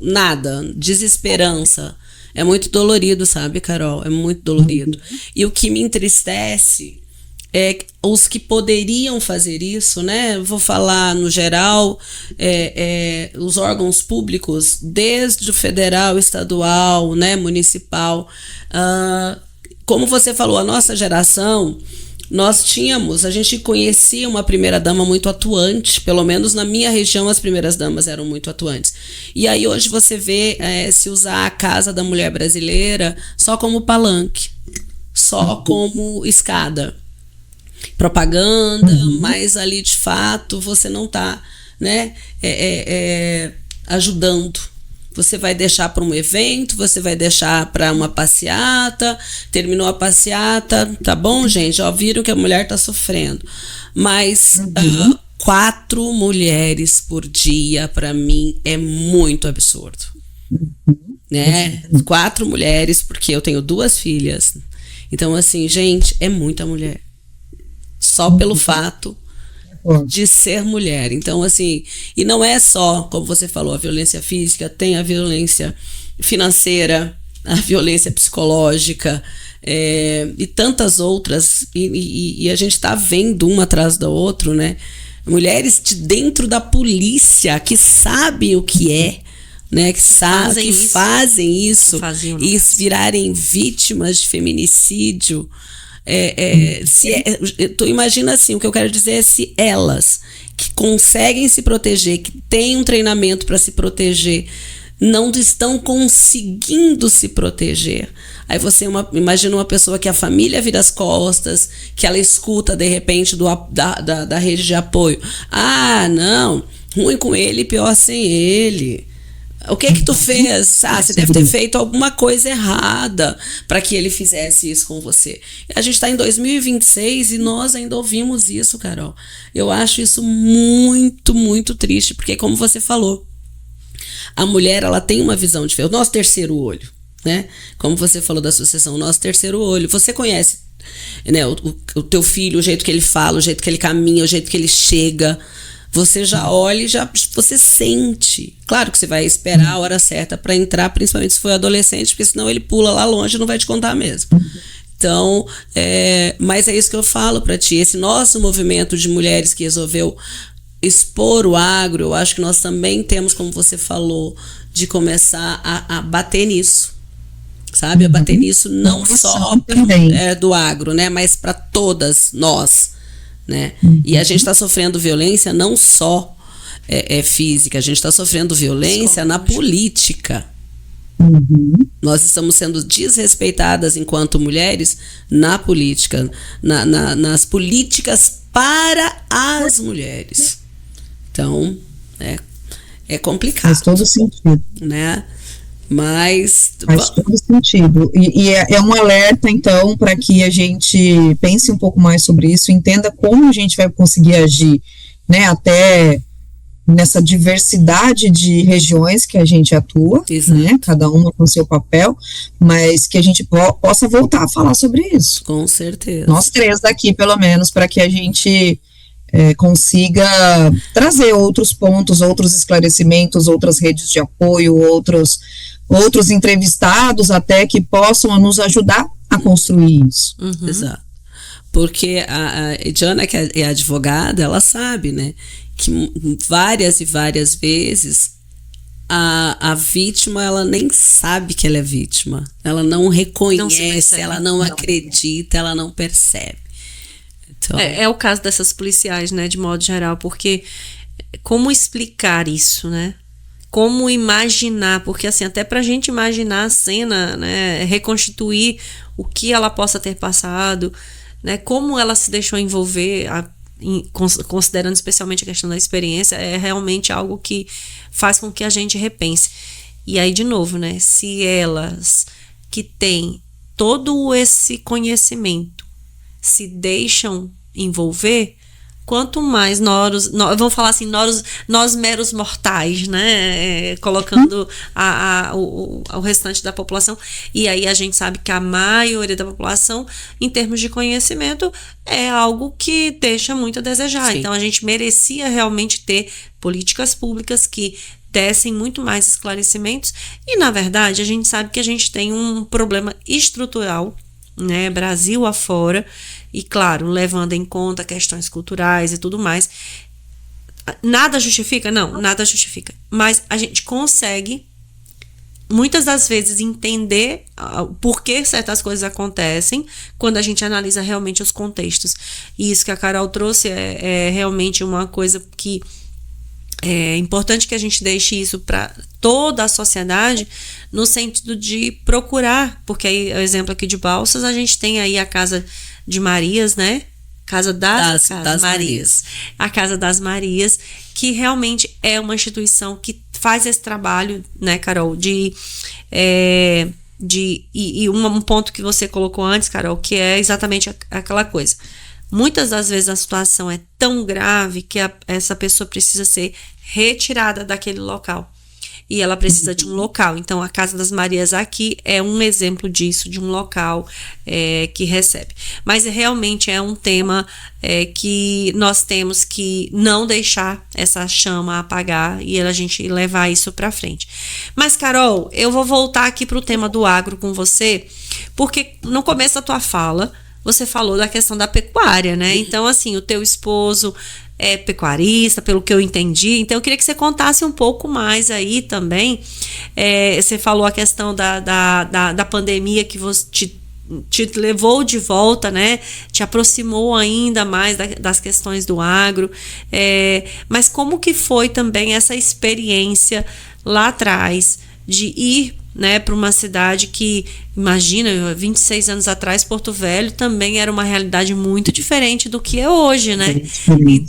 nada, desesperança. É muito dolorido, sabe, Carol? É muito dolorido. E o que me entristece é os que poderiam fazer isso, né? Vou falar no geral, os órgãos públicos, desde o federal, estadual, né, municipal. Como você falou, a nossa geração, a gente conhecia uma primeira-dama muito atuante, pelo menos na minha região as primeiras-damas eram muito atuantes. E aí hoje você vê se usar a Casa da Mulher Brasileira só como palanque, só como escada. Propaganda, mas ali de fato você não está, né, ajudando. Você vai deixar para um evento, você vai deixar para uma passeata, terminou a passeata, tá bom, gente? Viram que a mulher está sofrendo. Mas 4 mulheres por dia, para mim, é muito absurdo. Né? 4 mulheres, porque eu tenho 2 filhas. Então, assim, gente, é muita mulher. Só pelo fato de ser mulher. Então, assim, e não é só, como você falou, a violência física, tem a violência financeira, a violência psicológica, e tantas outras, e a gente está vendo uma atrás da outra, né? Mulheres de dentro da polícia que sabem o que é, né? Que fazem isso e virarem vítimas de feminicídio. Imagina assim, o que eu quero dizer é se elas que conseguem se proteger, que têm um treinamento para se proteger, não estão conseguindo se proteger. Aí você imagina uma pessoa que a família vira as costas, que ela escuta de repente da rede de apoio. Não, ruim com ele, pior sem ele. O que tu fez? Você deve ter feito alguma coisa errada para que ele fizesse isso com você. A gente está em 2026 e nós ainda ouvimos isso, Carol. Eu acho isso muito, muito triste, porque como você falou, a mulher, ela tem uma visão diferente. O nosso terceiro olho, né? Como você falou da sucessão, o nosso terceiro olho. Você conhece, né, o teu filho, o jeito que ele fala, o jeito que ele caminha, o jeito que ele chega. Você já olha e você sente. Claro que você vai esperar a hora certa para entrar, principalmente se for adolescente, porque senão ele pula lá longe e não vai te contar mesmo. Então, mas é isso que eu falo para ti. Esse nosso movimento de mulheres que resolveu expor o agro, eu acho que nós também temos, como você falou, de começar a bater nisso. Sabe? A bater nisso não só do agro, né? Mas para todas nós. Né? E a gente está sofrendo violência não só física, a gente está sofrendo violência na política. Nós estamos sendo desrespeitadas enquanto mulheres na política, nas políticas para as mulheres. Então, é complicado. Faz todo sentido. Né? Mas faz todo sentido. E é um alerta, então, para que a gente pense um pouco mais sobre isso, entenda como a gente vai conseguir agir, né, até nessa diversidade de regiões que a gente atua, né? Cada uma com seu papel, mas que a gente possa voltar a falar sobre isso. Com certeza. Nós três daqui, pelo menos, para que a gente consiga trazer outros pontos, outros esclarecimentos, outras redes de apoio, outros entrevistados até que possam nos ajudar a construir isso. Exato. Porque a Diana, que é advogada, ela sabe, né, que várias e várias vezes a vítima, ela nem sabe que ela é vítima. Ela não reconhece, ela não acredita, ela não percebe. Então, é o caso dessas policiais, né, de modo geral, porque como explicar isso, né? Como imaginar, porque assim, até pra gente imaginar a cena, né, reconstituir o que ela possa ter passado, né, como ela se deixou envolver, considerando especialmente a questão da experiência, é realmente algo que faz com que a gente repense. E aí, de novo, né, se elas que têm todo esse conhecimento se deixam envolver, quanto mais vamos falar assim, nós meros mortais, né, colocando o restante da população, e aí a gente sabe que a maioria da população, em termos de conhecimento, é algo que deixa muito a desejar. Sim. Então a gente merecia realmente ter políticas públicas que dessem muito mais esclarecimentos, e na verdade a gente sabe que a gente tem um problema estrutural, né, Brasil afora, e claro, levando em conta questões culturais e tudo mais. Nada justifica? Não, nada justifica. Mas a gente consegue, muitas das vezes, entender por que certas coisas acontecem quando a gente analisa realmente os contextos. E isso que a Carol trouxe é realmente uma coisa que é importante que a gente deixe isso para toda a sociedade, no sentido de procurar, porque aí, o exemplo aqui de Balsas, a gente tem aí a Casa de Marias, né? Casa das Marias. A Casa das Marias, que realmente é uma instituição que faz esse trabalho, né, Carol, um ponto que você colocou antes, Carol, que é exatamente aquela coisa. Muitas das vezes a situação é tão grave que essa pessoa precisa ser retirada daquele local. E ela precisa de um local. Então, a Casa das Marias aqui é um exemplo disso, de um local que recebe. Mas realmente é um tema que nós temos que não deixar essa chama apagar e a gente levar isso para frente. Mas, Carol, eu vou voltar aqui para o tema do agro com você, porque no começo da tua fala, você falou da questão da pecuária, né? Então, assim, o teu esposo é pecuarista, pelo que eu entendi. Então, eu queria que você contasse um pouco mais aí também. Você falou a questão da pandemia que você te levou de volta, né? Te aproximou ainda mais das questões do agro. Mas como que foi também essa experiência lá atrás de ir, né, para uma cidade que, imagina, 26 anos atrás, Porto Velho também era uma realidade muito diferente do que é hoje, né?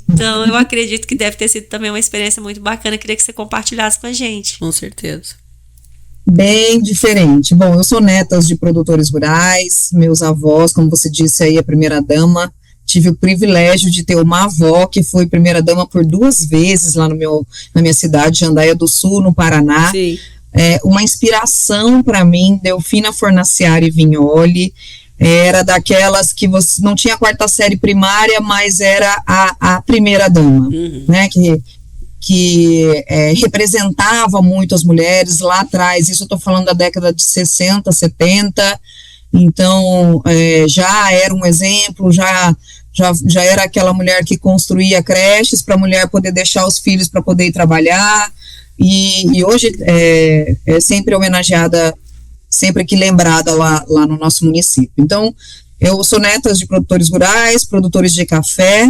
Então, eu acredito que deve ter sido também uma experiência muito bacana. Eu queria que você compartilhasse com a gente. Com certeza. Bem diferente. Bom, eu sou neta de produtores rurais, meus avós, como você disse aí, a primeira-dama. Tive o privilégio de ter uma avó que foi primeira-dama por 2 vezes lá na minha cidade, Jandaia do Sul, no Paraná. Sim. Uma inspiração para mim, Delfina Fornaciari Vignoli, era daquelas que você não tinha a 4ª série primária, mas era a primeira-dama, né, que representava muito as mulheres lá atrás. Isso eu estou falando da década de 60, 70, então já era um exemplo, já era aquela mulher que construía creches para a mulher poder deixar os filhos para poder ir trabalhar, e hoje é sempre homenageada, sempre que lembrada lá no nosso município. Então, eu sou neta de produtores rurais, produtores de café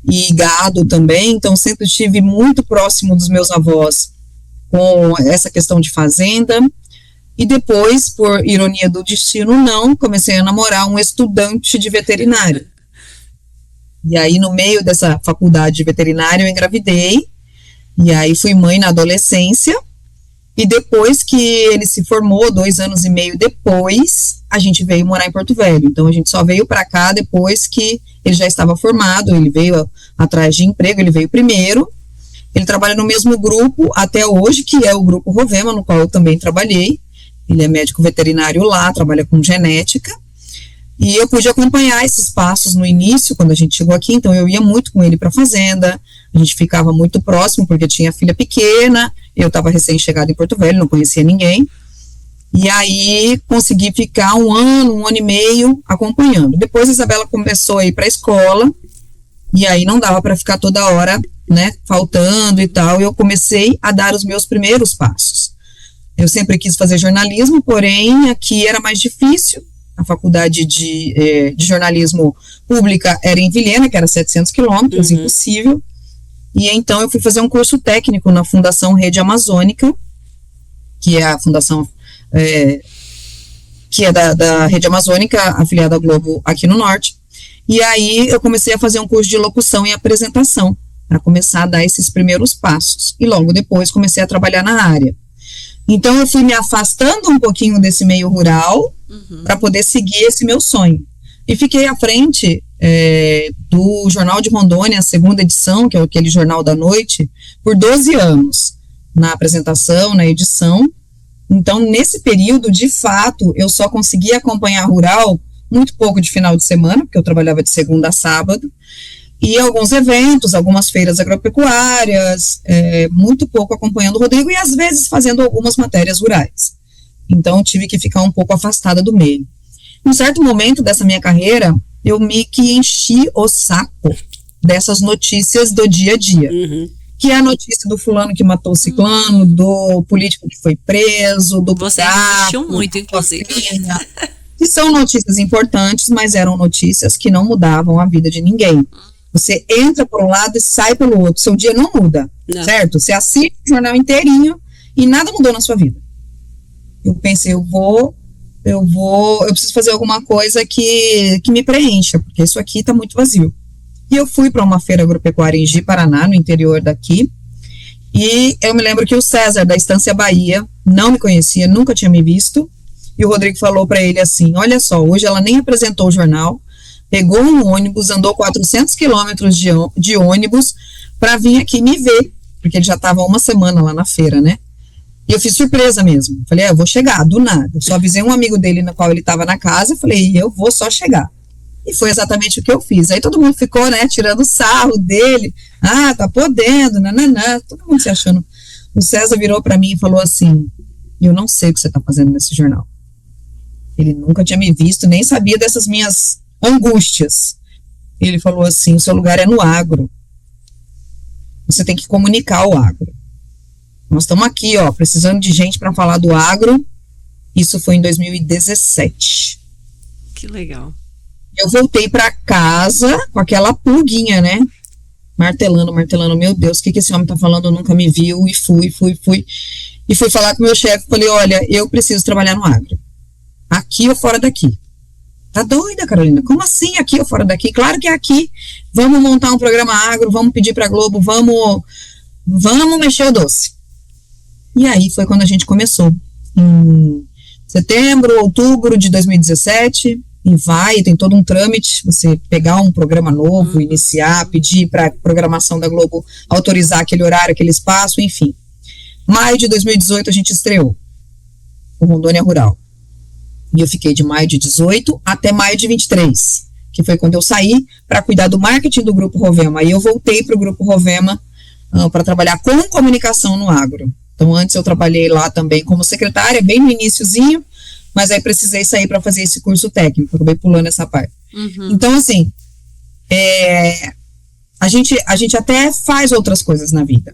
e gado também, então sempre estive muito próximo dos meus avós com essa questão de fazenda, e depois, por ironia do destino, comecei a namorar um estudante de veterinário. E aí, no meio dessa faculdade de veterinário, eu engravidei, e aí fui mãe na adolescência, e depois que ele se formou, 2 anos e meio depois, a gente veio morar em Porto Velho. Então, a gente só veio para cá depois que ele já estava formado, ele veio atrás de emprego, ele veio primeiro, Ele trabalha no mesmo grupo até hoje, que é o Grupo Rovema, no qual eu também trabalhei. Ele é médico veterinário lá, trabalha com genética. E eu pude acompanhar esses passos no início, quando a gente chegou aqui, então eu ia muito com ele para a fazenda, a gente ficava muito próximo, porque tinha filha pequena, eu estava recém-chegada em Porto Velho, não conhecia ninguém, e aí consegui ficar um ano e meio acompanhando. Depois a Isabela começou a ir para a escola, e aí não dava para ficar toda hora, né, faltando e tal, e eu comecei a dar os meus primeiros passos. Eu sempre quis fazer jornalismo, porém aqui era mais difícil. A faculdade de jornalismo pública era em Vilhena, que era 700 quilômetros, impossível. E então eu fui fazer um curso técnico na Fundação Rede Amazônica, que é a fundação que é da Rede Amazônica, afiliada à Globo aqui no Norte. E aí eu comecei a fazer um curso de locução e apresentação, para começar a dar esses primeiros passos. E logo depois comecei a trabalhar na área. Então eu fui me afastando um pouquinho desse meio rural, para poder seguir esse meu sonho. E fiquei à frente do Jornal de Rondônia, a segunda edição, que é aquele jornal da noite, por 12 anos, na apresentação, na edição. Então, nesse período, de fato, eu só conseguia acompanhar rural muito pouco de final de semana, porque eu trabalhava de segunda a sábado, e alguns eventos, algumas feiras agropecuárias, muito pouco acompanhando o Rodrigo, e às vezes fazendo algumas matérias rurais. Então, tive que ficar um pouco afastada do meio. Em um certo momento dessa minha carreira, eu me que enchi o saco dessas notícias do dia a dia. Que é a notícia do fulano que matou o ciclano, do político que foi preso, do Você insistiu muito, inclusive. Que são notícias importantes, mas eram notícias que não mudavam a vida de ninguém. Você entra por um lado e sai pelo outro. Seu dia não muda, certo? Você assiste o jornal inteirinho e nada mudou na sua vida. Eu pensei, eu preciso fazer alguma coisa que me preencha, porque isso aqui está muito vazio. E eu fui para uma feira agropecuária em Ji-Paraná, no interior daqui, e eu me lembro que o César, da Estância Bahia, não me conhecia, nunca tinha me visto, e o Rodrigo falou para ele assim, olha só, hoje ela nem apresentou o jornal, pegou um ônibus, andou 400 quilômetros de ônibus para vir aqui me ver, porque ele já estava uma semana lá na feira, né? E eu fiz surpresa mesmo. Falei, eu vou chegar, do nada. Só avisei um amigo dele na qual ele estava na casa, falei, eu vou só chegar. E foi exatamente o que eu fiz. Aí todo mundo ficou, né, tirando sarro dele. Ah, tá podendo, nananã. Todo mundo se achando. O César virou para mim e falou assim, eu não sei o que você tá fazendo nesse jornal. Ele nunca tinha me visto, nem sabia dessas minhas angústias. Ele falou assim, o seu lugar é no agro. Você tem que comunicar o agro. Nós estamos aqui, ó, precisando de gente para falar do agro. Isso foi em 2017. Que legal. Eu voltei para casa com aquela pulguinha, né? Martelando, meu Deus, o que esse homem tá falando? Nunca me viu. E fui. E fui falar com o meu chefe, falei, olha, eu preciso trabalhar no agro. Aqui ou fora daqui? Tá doida, Carolina? Como assim aqui ou fora daqui? Claro que é aqui. Vamos montar um programa agro, vamos pedir pra Globo, vamos mexer o doce. E aí foi quando a gente começou, em setembro, outubro de 2017, e tem todo um trâmite, você pegar um programa novo, iniciar, pedir para a programação da Globo autorizar aquele horário, aquele espaço, enfim. Maio de 2018 a gente estreou o Rondônia Rural. E eu fiquei de maio de 18 até maio de 23, que foi quando eu saí para cuidar do marketing do Grupo Rovema. Aí eu voltei para o Grupo Rovema para trabalhar com comunicação no agro. Então, antes eu trabalhei lá também como secretária, bem no iniciozinho, mas aí precisei sair para fazer esse curso técnico, acabei pulando essa parte. Então, assim, a gente até faz outras coisas na vida,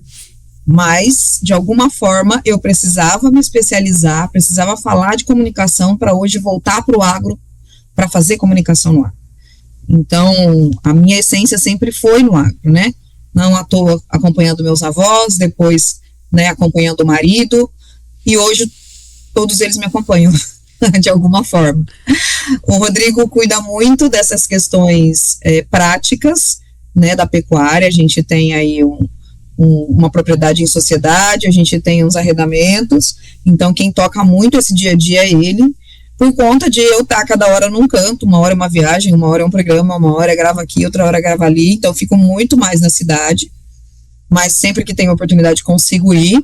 mas, de alguma forma, eu precisava me especializar, precisava falar de comunicação para hoje voltar para o agro, para fazer comunicação no agro. Então, a minha essência sempre foi no agro, né? Não à toa acompanhando meus avós, depois, né, acompanhando o marido, e hoje todos eles me acompanham, de alguma forma. O Rodrigo cuida muito dessas questões práticas, né, da pecuária. A gente tem aí uma propriedade em sociedade, a gente tem uns arrendamentos, então quem toca muito esse dia a dia é ele, por conta de eu estar cada hora num canto, uma hora é uma viagem, uma hora é um programa, uma hora grava aqui, outra hora grava ali, então eu fico muito mais na cidade. mas sempre que tem oportunidade consigo ir.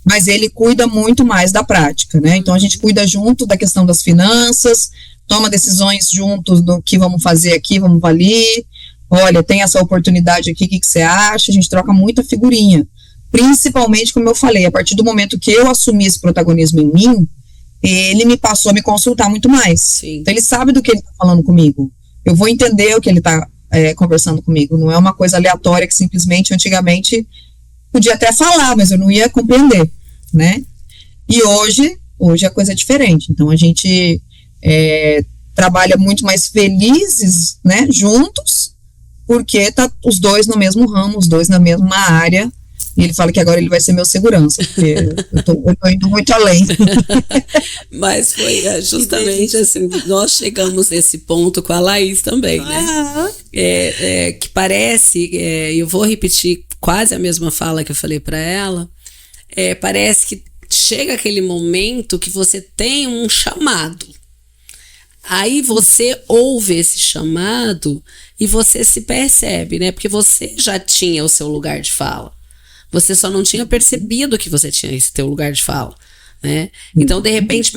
Mas ele cuida muito mais da prática, né? Então a gente cuida junto da questão das finanças, toma decisões juntos do que vamos fazer aqui, vamos ali. Olha, tem essa oportunidade aqui, o que você acha? A gente troca muita figurinha. Principalmente, como eu falei, a partir do momento que eu assumi esse protagonismo em mim, ele me passou a me consultar muito mais. Sim. Então ele sabe do que ele está falando comigo. Eu vou entender o que ele está conversando comigo. Não é uma coisa aleatória que simplesmente, antigamente, podia até falar, mas eu não ia compreender, né? E hoje a coisa é diferente. Então a gente trabalha muito mais felizes, né, juntos, porque tá os dois no mesmo ramo, os dois na mesma área, e ele fala que agora ele vai ser meu segurança, porque eu tô indo muito além. Mas foi justamente assim, nós chegamos nesse ponto com a Laís também, né? Que parece, eu vou repetir quase a mesma fala que eu falei para ela, parece que chega aquele momento que você tem um chamado. Aí você ouve esse chamado e você se percebe, né? Porque você já tinha o seu lugar de fala. Você só não tinha percebido que você tinha esse teu lugar de fala, né? Então, de repente,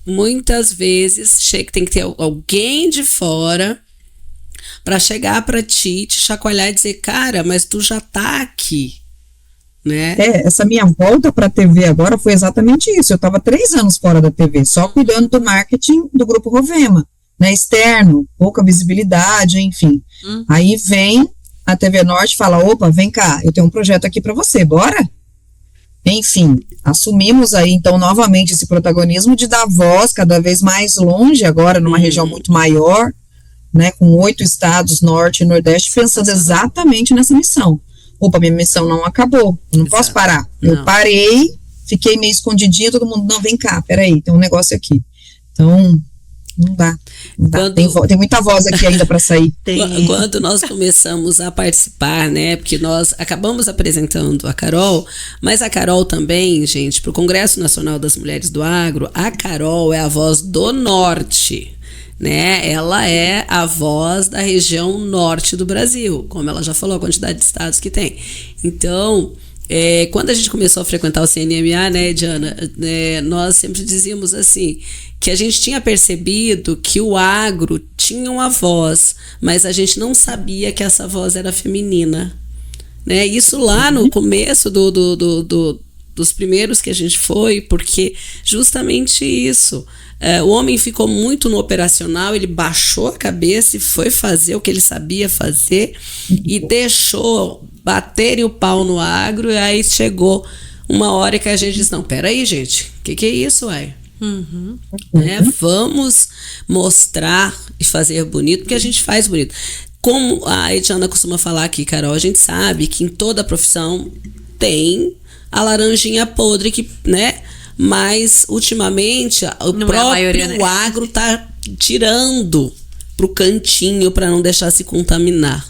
muitas vezes tem que ter alguém de fora para chegar para ti, te chacoalhar e dizer, cara, mas tu já tá aqui, né? Essa minha volta para a TV agora foi exatamente isso. Eu estava 3 anos fora da TV, só cuidando do marketing do Grupo Rovema, né? Externo, pouca visibilidade, enfim. Aí vem a TV Norte e fala, opa, vem cá, eu tenho um projeto aqui para você, bora? Enfim, assumimos aí, então, novamente esse protagonismo de dar voz cada vez mais longe, agora numa região muito maior, né, com 8 estados, Norte e Nordeste, pensando exatamente nessa missão. Opa, minha missão não acabou, eu não posso parar. Não. Eu parei, fiquei meio escondidinha, todo mundo, não, vem cá, peraí, tem um negócio aqui. Então, não dá. Tem muita voz aqui ainda para sair. Quando nós começamos a participar, né, porque nós acabamos apresentando a Carol, mas a Carol também, gente, para o Congresso Nacional das Mulheres do Agro, a Carol é a voz do Norte, né? Ela é a voz da região norte do Brasil, como ela já falou, a quantidade de estados que tem. Então, quando a gente começou a frequentar o CNMA, né, Diana, nós sempre dizíamos assim, que a gente tinha percebido que o agro tinha uma voz, mas a gente não sabia que essa voz era feminina, né? Isso lá no começo dos primeiros que a gente foi, porque justamente isso, o homem ficou muito no operacional, ele baixou a cabeça e foi fazer o que ele sabia fazer e deixou bater o pau no agro, e aí chegou uma hora que a gente disse, não, peraí, gente, o que é isso, ué? Vamos mostrar e fazer bonito, porque a gente faz bonito. Como a Ediana costuma falar aqui, Carol, a gente sabe que em toda profissão tem a laranjinha podre, que, né? Mas ultimamente o próprio agro tá tirando pro cantinho para não deixar se contaminar.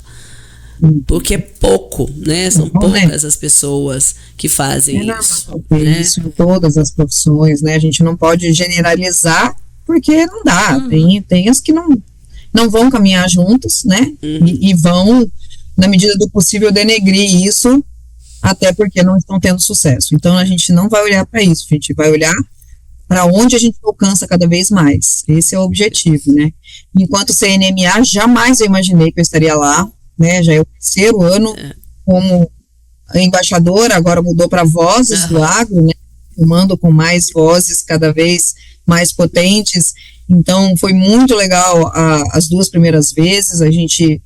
Porque é pouco, né? São poucas as pessoas que fazem isso. Né? Isso em todas as profissões, né? A gente não pode generalizar, porque não dá. Tem as que não vão caminhar juntas, né? E vão, na medida do possível, denegrir isso, até porque não estão tendo sucesso. Então a gente não vai olhar para isso, a gente vai olhar para onde a gente alcança cada vez mais. Esse é o objetivo, né? Enquanto CNMA, jamais eu imaginei que eu estaria lá, né? Já é o 3º ano como embaixadora, agora mudou para Vozes do Agro, né? Filmando com mais vozes cada vez mais potentes. Então foi muito legal as 2 primeiras vezes. A gente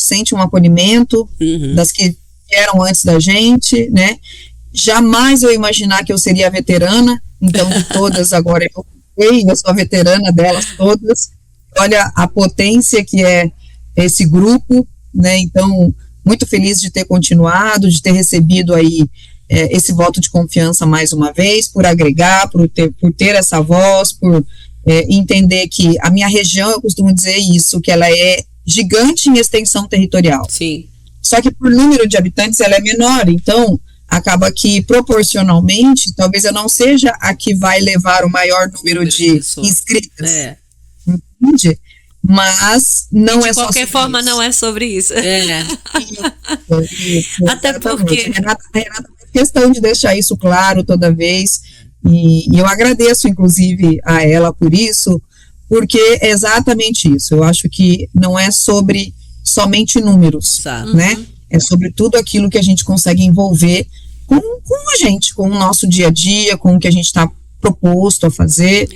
sente um acolhimento das que eram antes da gente, né? Jamais eu ia imaginar que eu seria a veterana, então de todas agora eu sou a veterana delas todas. Olha a potência que é esse grupo, né? Então, muito feliz de ter continuado, de ter recebido aí esse voto de confiança mais uma vez, por agregar, por ter essa voz, por entender que a minha região, eu costumo dizer isso, que ela é gigante em extensão territorial. Sim. Só que por número de habitantes ela é menor, então acaba que proporcionalmente, talvez eu não seja a que vai levar o maior número de inscritas. Entende? mas não é só De qualquer forma, não é sobre isso. Até porque... Renata faz questão de deixar isso claro toda vez, e eu agradeço, inclusive, a ela por isso, porque é exatamente isso. Eu acho que não é sobre somente números, né? É sobre tudo aquilo que a gente consegue envolver com a gente, com o nosso dia a dia, com o que a gente está proposto a fazer,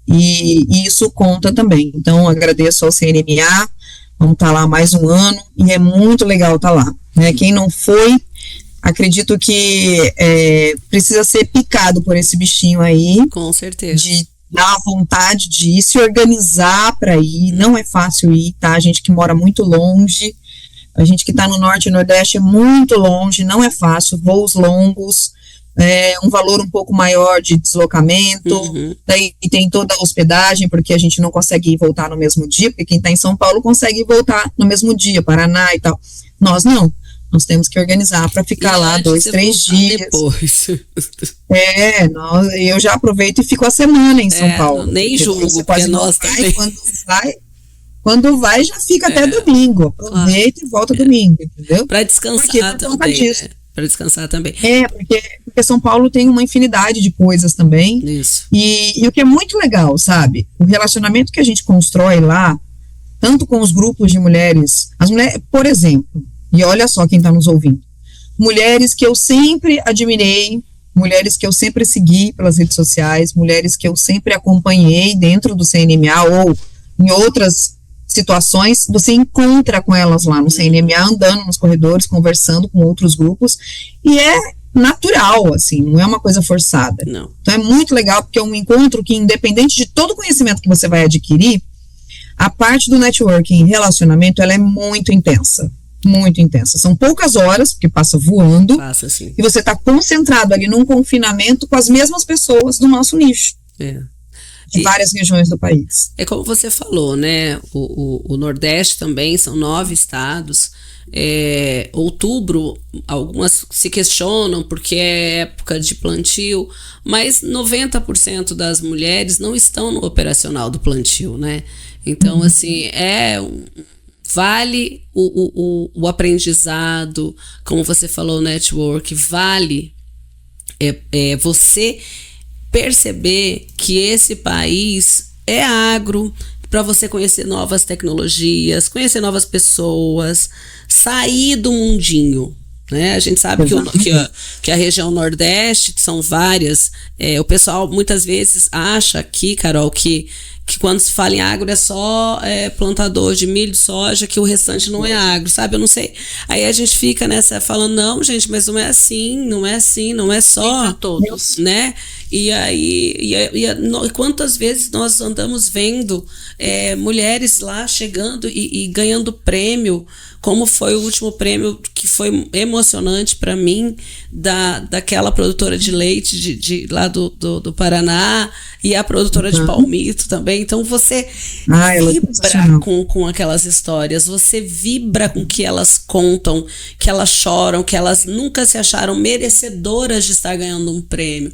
e isso conta também. Então, agradeço ao CNMA, vamos estar lá mais um ano, e é muito legal estar lá, né? Quem não foi, acredito que precisa ser picado por esse bichinho aí. Com certeza. De dar vontade de ir, se organizar para ir. Não é fácil ir, tá? A gente que mora muito longe, a gente que está no norte e nordeste é muito longe, não é fácil, voos longos, um valor um pouco maior de deslocamento, daí tem toda a hospedagem, porque a gente não consegue ir voltar no mesmo dia, porque quem está em São Paulo consegue voltar no mesmo dia, Paraná e tal. Nós não. Nós temos que organizar para ficar lá 2, 3 dias. Depois. Eu já aproveito e fico a semana em São Paulo. Nem julgo, porque nós também. Quando vai, já fica até domingo. Aproveita e volta domingo, entendeu? Para descansar também, né? Para descansar também. Porque São Paulo tem uma infinidade de coisas também. Isso. E o que é muito legal, sabe? O relacionamento que a gente constrói lá, tanto com os grupos de mulheres, as mulheres, por exemplo, e olha só quem está nos ouvindo, mulheres que eu sempre admirei, mulheres que eu sempre segui pelas redes sociais, mulheres que eu sempre acompanhei dentro do CNMA ou em outras situações, você encontra com elas lá no CNMA, andando nos corredores, conversando com outros grupos, e é natural, assim, não é uma coisa forçada. Não. Então é muito legal, porque é um encontro que, independente de todo o conhecimento que você vai adquirir, a parte do networking e relacionamento, ela é muito intensa. Muito intensa. São poucas horas, porque passa voando. Passa, sim. E você está concentrado ali num confinamento com as mesmas pessoas do nosso nicho. De várias regiões do país. É como você falou, né? O Nordeste também, são 9 estados. Outubro, algumas se questionam porque é época de plantio, mas 90% das mulheres não estão no operacional do plantio, né? Então, assim, vale o aprendizado, como você falou, o network, vale você perceber que esse país é agro, para você conhecer novas tecnologias, conhecer novas pessoas, sair do mundinho, né? A gente sabe que a região Nordeste são várias, o pessoal muitas vezes acha aqui, Carol, que quando se fala em agro é só plantador de milho, de soja, que o restante não é agro, sabe? Eu não sei. Aí a gente fica nessa falando, não, gente, mas não é assim, não é só todos, né? E aí, quantas vezes nós andamos vendo mulheres lá chegando e ganhando prêmio, como foi o último prêmio que foi emocionante para mim, daquela produtora de leite de lá do Paraná, e a produtora de palmito também. Então você vibra com aquelas histórias, você vibra com o que elas contam, que elas choram, que elas nunca se acharam merecedoras de estar ganhando um prêmio.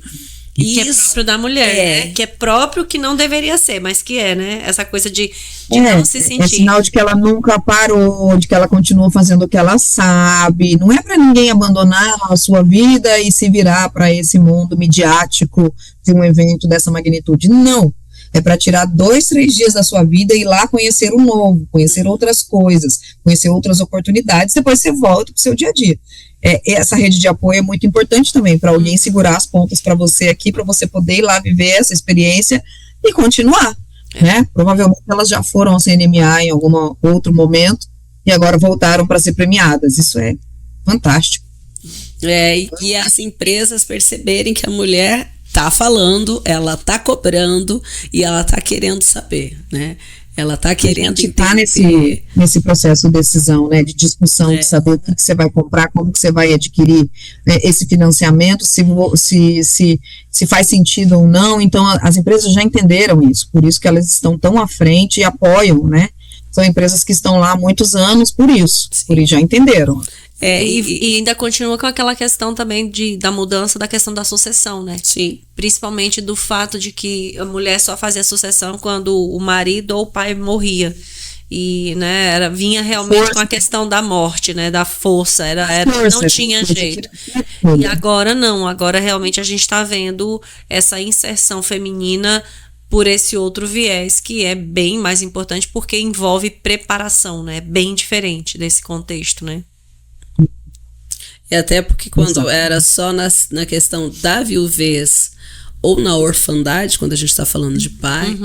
E que é próprio da mulher, né? Que é próprio, que não deveria ser, mas que né? Essa coisa de não se sentir. É sinal de que ela nunca parou, de que ela continua fazendo o que ela sabe. Não é para ninguém abandonar a sua vida e se virar para esse mundo midiático de um evento dessa magnitude. Não. É para tirar 2, 3 dias da sua vida e ir lá conhecer o novo, conhecer outras coisas, conhecer outras oportunidades, depois você volta para o seu dia a dia. Essa rede de apoio é muito importante também, para alguém segurar as pontas para você aqui, para você poder ir lá viver essa experiência e continuar, né? Provavelmente elas já foram ao CNMA em algum outro momento e agora voltaram para ser premiadas. Isso é fantástico. E as empresas perceberem que a mulher tá falando, ela tá cobrando e ela tá querendo saber, né? Ela tá querendo entender. Nesse processo de decisão, né, de discussão, de saber o que você vai comprar, como que você vai adquirir esse financiamento, se faz sentido ou não. Então, as empresas já entenderam isso, por isso que elas estão tão à frente e apoiam, né? São empresas que estão lá há muitos anos por isso, por isso já entenderam. E ainda continua com aquela questão também da mudança da questão da sucessão, né? Sim. Principalmente do fato de que a mulher só fazia sucessão quando o marido ou o pai morria. E, né, vinha realmente com a questão da morte, né? Da força, não tinha jeito. E agora não, agora realmente a gente está vendo essa inserção feminina por esse outro viés, que é bem mais importante porque envolve preparação, né? Bem diferente desse contexto, né? E até porque quando era só na questão da viuvez ou na orfandade, quando a gente está falando de pai,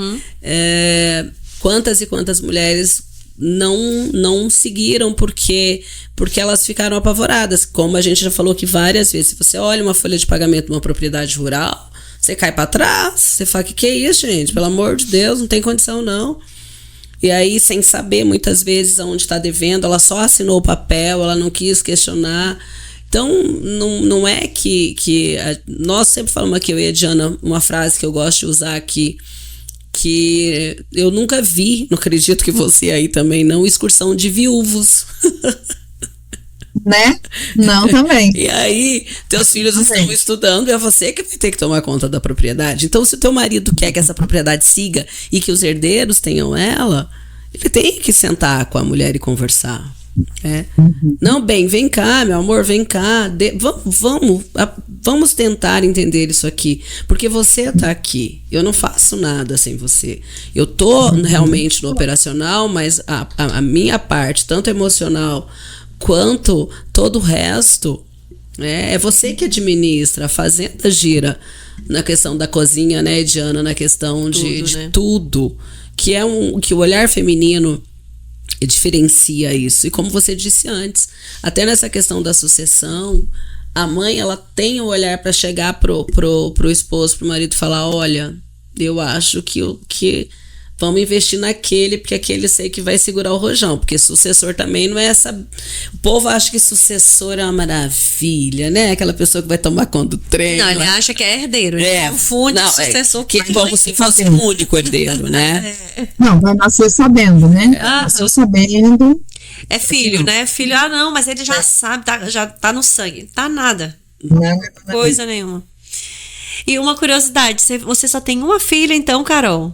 quantas e quantas mulheres não seguiram porque elas ficaram apavoradas. Como a gente já falou aqui várias vezes, se você olha uma folha de pagamento de uma propriedade rural, você cai para trás, você fala, que é isso, gente? Pelo amor de Deus, não tem condição não. E aí, sem saber muitas vezes aonde está devendo, ela só assinou o papel, ela não quis questionar. Então, não é que nós sempre falamos aqui, eu e a Diana, uma frase que eu gosto de usar aqui, que eu nunca vi, não acredito que você aí também não, excursão de viúvos. Né? Não, também. E aí, teus filhos estão estudando e é você que vai ter que tomar conta da propriedade. Então, se o teu marido quer que essa propriedade siga e que os herdeiros tenham ela, ele tem que sentar com a mulher e conversar. Não, bem, vem cá, meu amor, vem cá, vamos tentar entender isso aqui, porque você tá aqui, eu não faço nada sem você, eu tô realmente no operacional, mas a minha parte, tanto emocional quanto todo o resto, é você que administra, a fazenda gira na questão da cozinha, né, Diana, na questão de tudo, que que o olhar feminino diferencia isso. E como você disse antes, até nessa questão da sucessão, a mãe, ela tem o olhar para chegar pro esposo, pro marido, falar, olha, eu acho que vamos investir naquele, porque aquele sei que vai segurar o rojão, porque sucessor também não é essa... O povo acha que sucessor é uma maravilha, né? Aquela pessoa que vai tomar conta do trem. Não, ele acha que é herdeiro. Ele confunde sucessor que como se fosse o único herdeiro, né? Não, vai nascer sabendo, né? Nasceu sabendo. É filho, né? Filho, não, mas ele já sabe, já tá no sangue. Tá nada. Não, Coisa nenhuma. E uma curiosidade, você só tem uma filha então, Carol?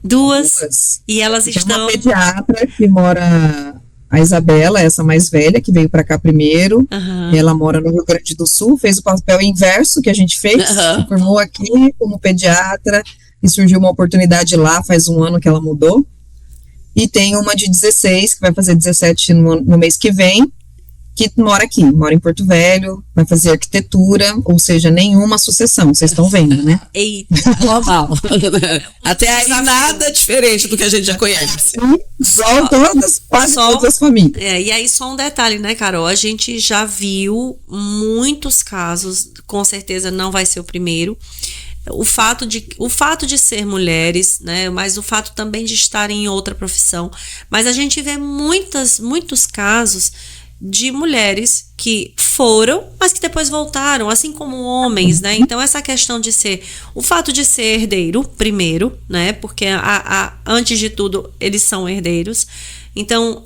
Duas. E elas estão... Tem uma pediatra que mora... A Isabela, essa mais velha, que veio para cá primeiro. Ela mora no Rio Grande do Sul, fez o papel inverso que a gente fez. Se formou aqui como pediatra e surgiu uma oportunidade lá, faz um ano que ela mudou. E tem uma de 16, que vai fazer 17 no mês que vem, que mora aqui, mora em Porto Velho, vai fazer arquitetura, ou seja, nenhuma sucessão, vocês estão vendo, né? Eita, normal. Até aí nada diferente do que a gente já conhece. Só quase todas as famílias. E aí só um detalhe, né, Carol? A gente já viu muitos casos, com certeza não vai ser o primeiro, o fato de ser mulheres, né, mas o fato também de estarem em outra profissão, mas a gente vê muitos casos de mulheres que foram, mas que depois voltaram, assim como homens, né? Então essa questão de o fato de ser herdeiro primeiro, né? Porque antes de tudo eles são herdeiros. Então,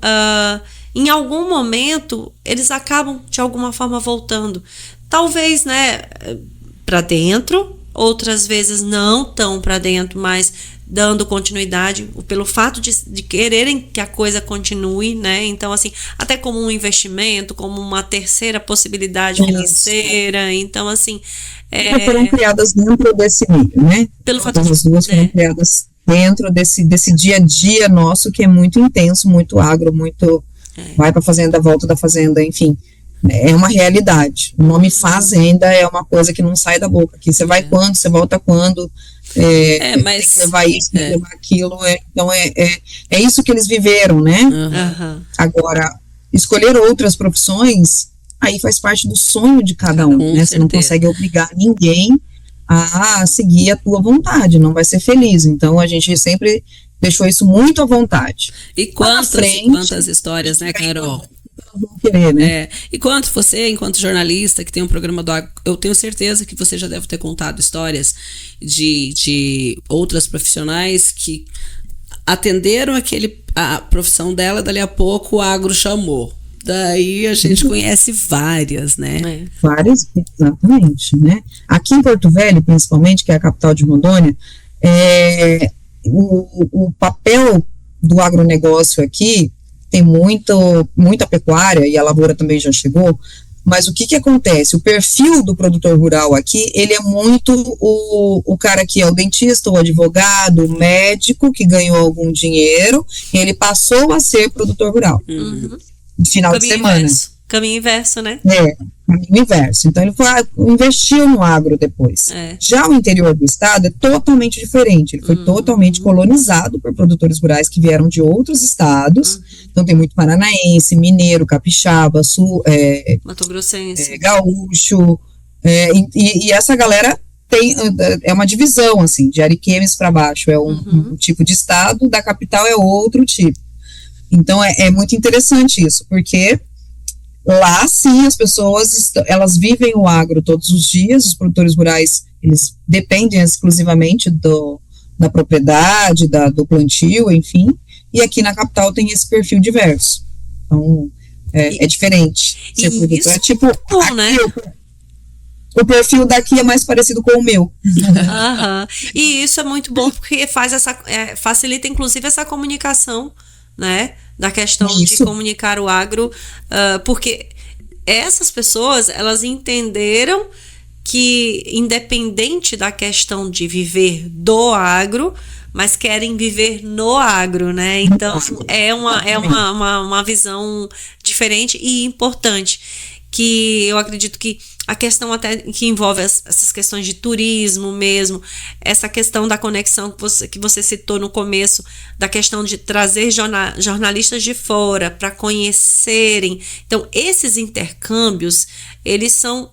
em algum momento eles acabam de alguma forma voltando, talvez, né, para dentro, outras vezes não tão para dentro, mas dando continuidade, pelo fato de quererem que a coisa continue, né? Então, assim, até como um investimento, como uma terceira possibilidade financeira. Então, assim... foram criadas dentro desse meio, né? Pelo fato as duas foram criadas dentro desse dia a dia nosso, que é muito intenso, muito agro, muito... Vai pra fazenda, volta da fazenda, enfim... É uma realidade. O nome fazenda é uma coisa que não sai da boca. Aqui você vai quando, você volta quando, mas tem que levar isso, tem que levar aquilo. Então é isso que eles viveram, né? Agora, escolher outras profissões, aí faz parte do sonho de cada um, né? Você não consegue obrigar ninguém a seguir a tua vontade, não vai ser feliz. Então a gente sempre deixou isso muito à vontade. E quantas histórias, né, Carol? Querer, né? Enquanto você, enquanto jornalista que tem um programa do agro, eu tenho certeza que você já deve ter contado histórias de outras profissionais que atenderam a profissão dela, dali a pouco o agro chamou. Daí a gente conhece várias, né? Várias, exatamente, né? Aqui em Porto Velho, principalmente, que é a capital de Rondônia, o papel do agronegócio aqui tem muita pecuária, e a lavoura também já chegou, mas o que acontece? O perfil do produtor rural aqui, ele é muito o cara que é o dentista, o advogado, o médico, que ganhou algum dinheiro, e ele passou a ser produtor rural. De final de semana. Caminho inverso, né? Caminho inverso. Então ele investiu no agro depois. Já o interior do estado é totalmente diferente. Ele foi totalmente colonizado por produtores rurais que vieram de outros estados. Então tem muito paranaense, mineiro, capixaba, mato-grossense, gaúcho. E essa galera é uma divisão, assim, de Ariquemes para baixo é um tipo de estado, da capital é outro tipo. Então é muito interessante isso, porque lá sim as pessoas elas vivem o agro todos os dias, os produtores rurais eles dependem exclusivamente da propriedade, do plantio, enfim, e aqui na capital tem esse perfil diverso. Então é diferente. Ser produtor é tipo bom, né? O perfil daqui é mais parecido com o meu. E isso é muito bom porque facilita inclusive essa comunicação, né, da questão de comunicar o agro, porque essas pessoas, elas entenderam que independente da questão de viver do agro, mas querem viver no agro, né, então é uma visão diferente e importante, que eu acredito que a questão até que envolve essas questões de turismo mesmo, essa questão da conexão que você citou no começo, da questão de trazer jornalistas de fora para conhecerem. Então, esses intercâmbios, eles são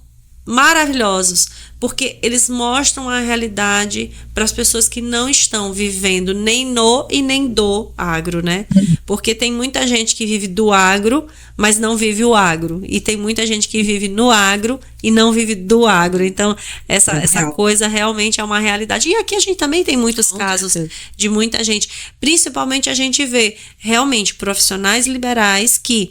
maravilhosos, porque eles mostram a realidade para as pessoas que não estão vivendo nem no e nem do agro, né? Porque tem muita gente que vive do agro, mas não vive o agro. E tem muita gente que vive no agro e não vive do agro. Então, essa coisa realmente é uma realidade. E aqui a gente também tem muitos casos de muita gente. Principalmente a gente vê realmente profissionais liberais que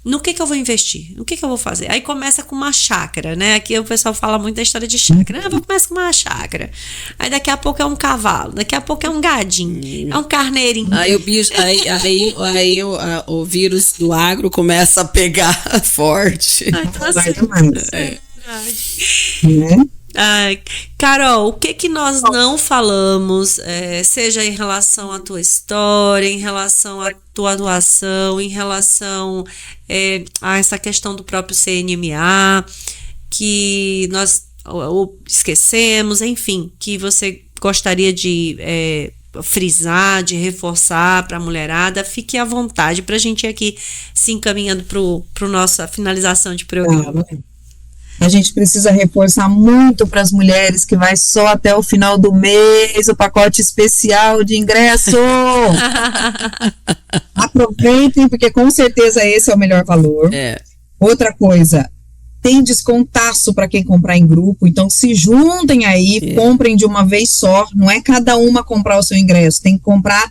no que eu vou investir? No que eu vou fazer? Aí começa com uma chácara, né? Aqui o pessoal fala muito da história de chácara. Vou começar com uma chácara. Aí daqui a pouco é um cavalo, daqui a pouco é um gadinho, é um carneirinho. Aí o bicho, aí o vírus do agro começa a pegar forte. Então, assim, verdade. Ai, Carol, o que nós não falamos, seja em relação à tua história, em relação à tua atuação, em relação a essa questão do próprio CNMA, que nós esquecemos, enfim, que você gostaria de frisar, de reforçar para a mulherada? Fique à vontade para a gente ir aqui se encaminhando para a nossa finalização de programa. A gente precisa reforçar muito para as mulheres que vai só até o final do mês o pacote especial de ingresso. Aproveitem, porque com certeza esse é o melhor valor. Outra coisa, tem descontaço para quem comprar em grupo, então se juntem aí, comprem de uma vez só, não é cada uma comprar o seu ingresso, tem que comprar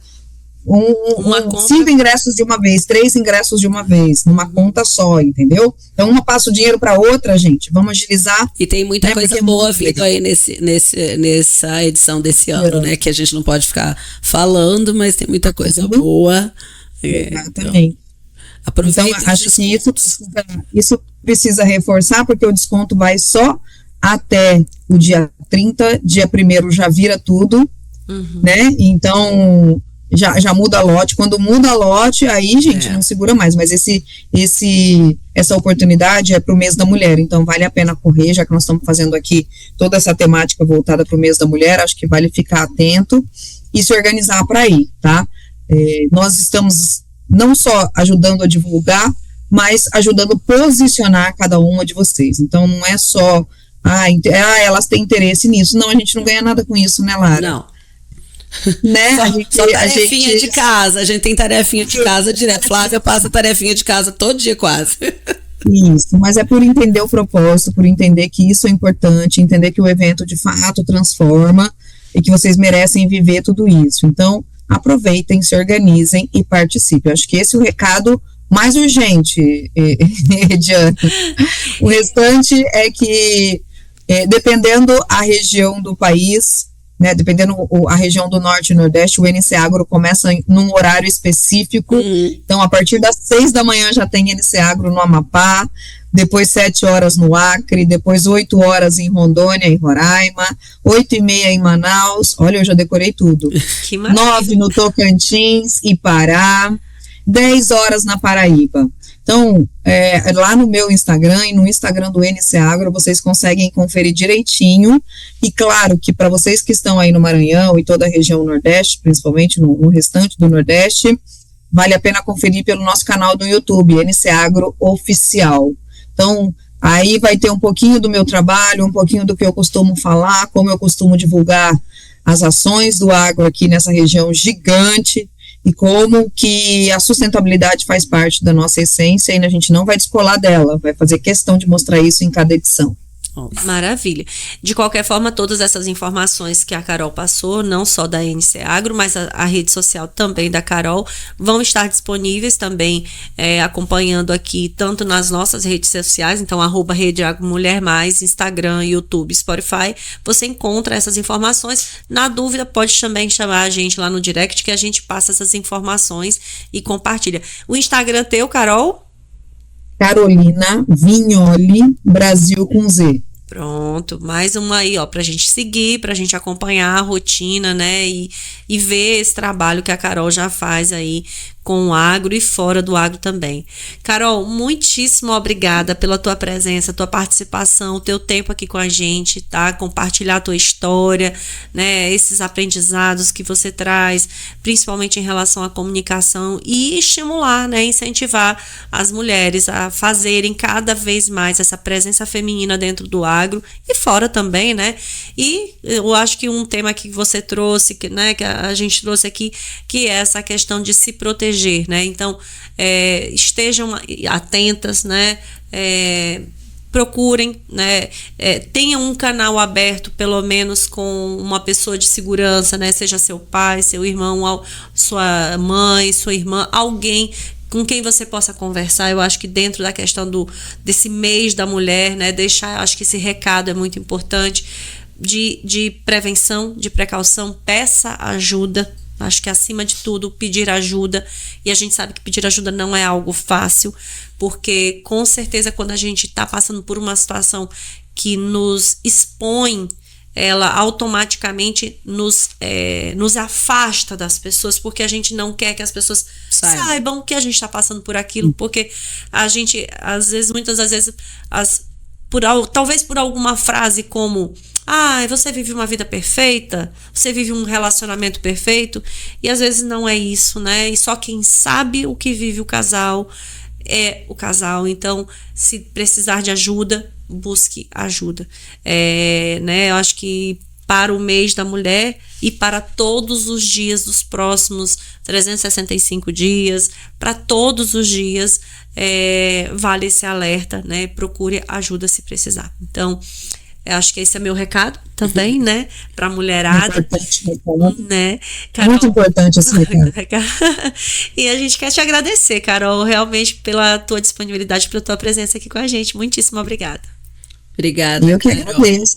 5 ingressos de uma vez, 3 ingressos de uma vez, numa conta só, entendeu? Então uma passa o dinheiro para outra, gente, vamos agilizar. E tem muita coisa boa vindo aí nessa edição desse ano, né, que a gente não pode ficar falando, mas tem muita coisa boa. Exatamente. Aproveita. Então, acho que isso precisa reforçar, porque o desconto vai só até o dia 30, dia 1º já vira tudo, né? Então já muda lote. Quando muda lote, aí, gente, não segura mais. Mas essa oportunidade é para o mês da mulher. Então, vale a pena correr, já que nós estamos fazendo aqui toda essa temática voltada para o mês da mulher. Acho que vale ficar atento e se organizar para ir, tá? Nós estamos não só ajudando a divulgar, mas ajudando a posicionar cada uma de vocês. Então, não é só, elas têm interesse nisso. Não, a gente não ganha nada com isso, né, Lara? Não. Né? Só tarefinha de casa, a gente tem tarefinha de casa direto. Flávia passa tarefinha de casa todo dia quase. Isso, mas é por entender o propósito, por entender que isso é importante, entender que o evento de fato transforma e que vocês merecem viver tudo isso. Então, aproveitem, se organizem e participem. Acho que esse é o recado mais urgente, Ediane. O restante é que, dependendo a região do país, né, dependendo a região do Norte e Nordeste, o NC Agro começa num horário específico. Então, a partir das 6 da manhã já tem NC Agro no Amapá, depois 7 horas no Acre, depois 8 horas em Rondônia e Roraima, 8h30 em Manaus, olha, eu já decorei tudo. Que maravilha. 9 no Tocantins e Pará, 10 horas na Paraíba. Então, lá no meu Instagram e no Instagram do NC Agro, vocês conseguem conferir direitinho. E claro que para vocês que estão aí no Maranhão e toda a região Nordeste, principalmente no restante do Nordeste, vale a pena conferir pelo nosso canal do YouTube, NC Agro Oficial. Então, aí vai ter um pouquinho do meu trabalho, um pouquinho do que eu costumo falar, como eu costumo divulgar as ações do agro aqui nessa região gigante, e como que a sustentabilidade faz parte da nossa essência e a gente não vai descolar dela, vai fazer questão de mostrar isso em cada edição. Maravilha. De qualquer forma, todas essas informações que a Carol passou, não só da NC Agro, mas a rede social também da Carol, vão estar disponíveis também, acompanhando aqui, tanto nas nossas redes sociais, então @Rede Agro Mulher Mais, Instagram, YouTube, Spotify, você encontra essas informações. Na dúvida, pode também chamar a gente lá no direct, que a gente passa essas informações e compartilha. O Instagram teu, Carol? Carolina Vignoli, Brasil com Z. Pronto, mais uma aí, ó, pra gente seguir, pra gente acompanhar a rotina, né, e ver esse trabalho que a Carol já faz aí com o agro e fora do agro também. Carol, muitíssimo obrigada pela tua presença, tua participação, o teu tempo aqui com a gente, tá? Compartilhar a tua história, né? Esses aprendizados que você traz, principalmente em relação à comunicação e estimular, né? Incentivar as mulheres a fazerem cada vez mais essa presença feminina dentro do agro e fora também, né? E eu acho que um tema que você trouxe, que, né, que a gente trouxe aqui, que é essa questão de se proteger, né? Então, estejam atentas, né? Procurem, né? Tenham um canal aberto, pelo menos com uma pessoa de segurança, né? Seja seu pai, seu irmão, sua mãe, sua irmã, alguém com quem você possa conversar. Eu acho que dentro da questão desse mês da mulher, né? Acho que esse recado é muito importante de prevenção, de precaução. Peça ajuda. Acho que, acima de tudo, pedir ajuda. E a gente sabe que pedir ajuda não é algo fácil, porque, com certeza, quando a gente está passando por uma situação que nos expõe, ela automaticamente nos afasta das pessoas, porque a gente não quer que as pessoas saibam que a gente está passando por aquilo, porque a gente, muitas das vezes, talvez por alguma frase como: você vive uma vida perfeita, você vive um relacionamento perfeito, e às vezes não é isso, né? E só quem sabe o que vive o casal é o casal. Então, se precisar de ajuda, busque ajuda. Né? Eu acho que para o mês da mulher e para todos os dias dos próximos 365 dias, para todos os dias, vale esse alerta, né? Procure ajuda se precisar. Então, eu acho que esse é meu recado também, né? Pra mulherada. Né? Carol, muito importante esse recado. E a gente quer te agradecer, Carol, realmente pela tua disponibilidade, pela tua presença aqui com a gente. Muitíssimo obrigada. Obrigada. Eu que agradeço.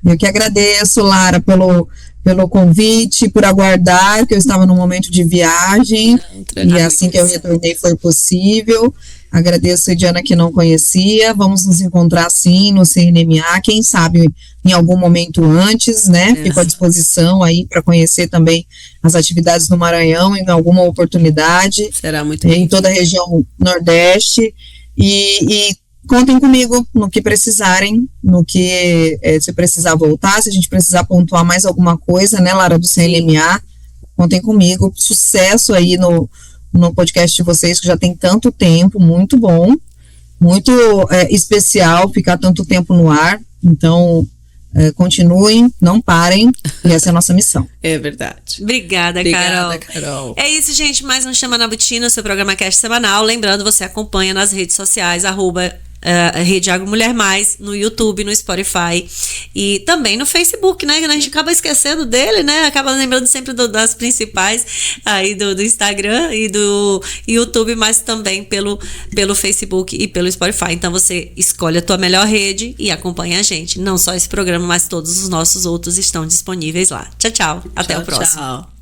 Eu que agradeço, Lara, pelo convite, por aguardar, que eu estava num momento de viagem, e assim que eu retornei foi possível. Agradeço a Diana, que não conhecia. Vamos nos encontrar sim no CNMA, quem sabe em algum momento antes, né? Fico à disposição aí para conhecer também as atividades do Maranhão em alguma oportunidade. Será muito em toda a região Nordeste. E contem comigo no que precisarem, no que se precisar voltar, se a gente precisar pontuar mais alguma coisa, né, Lara, do CNMA, contem comigo. Sucesso aí no podcast de vocês, que já tem tanto tempo, muito bom, muito especial ficar tanto tempo no ar. Então, continuem, não parem, e essa é a nossa missão. É verdade. Obrigada, Carol. É isso, gente, mais um Chama na Botina, seu programa cast semanal. Lembrando, você acompanha nas redes sociais, Rede Agro Mulher Mais, no YouTube, no Spotify e também no Facebook, né? Que a gente acaba esquecendo dele, né? Acaba lembrando sempre das principais aí do Instagram e do YouTube, mas também pelo Facebook e pelo Spotify. Então você escolhe a tua melhor rede e acompanha a gente. Não só esse programa, mas todos os nossos outros estão disponíveis lá. Tchau, tchau. Até o próximo. Tchau.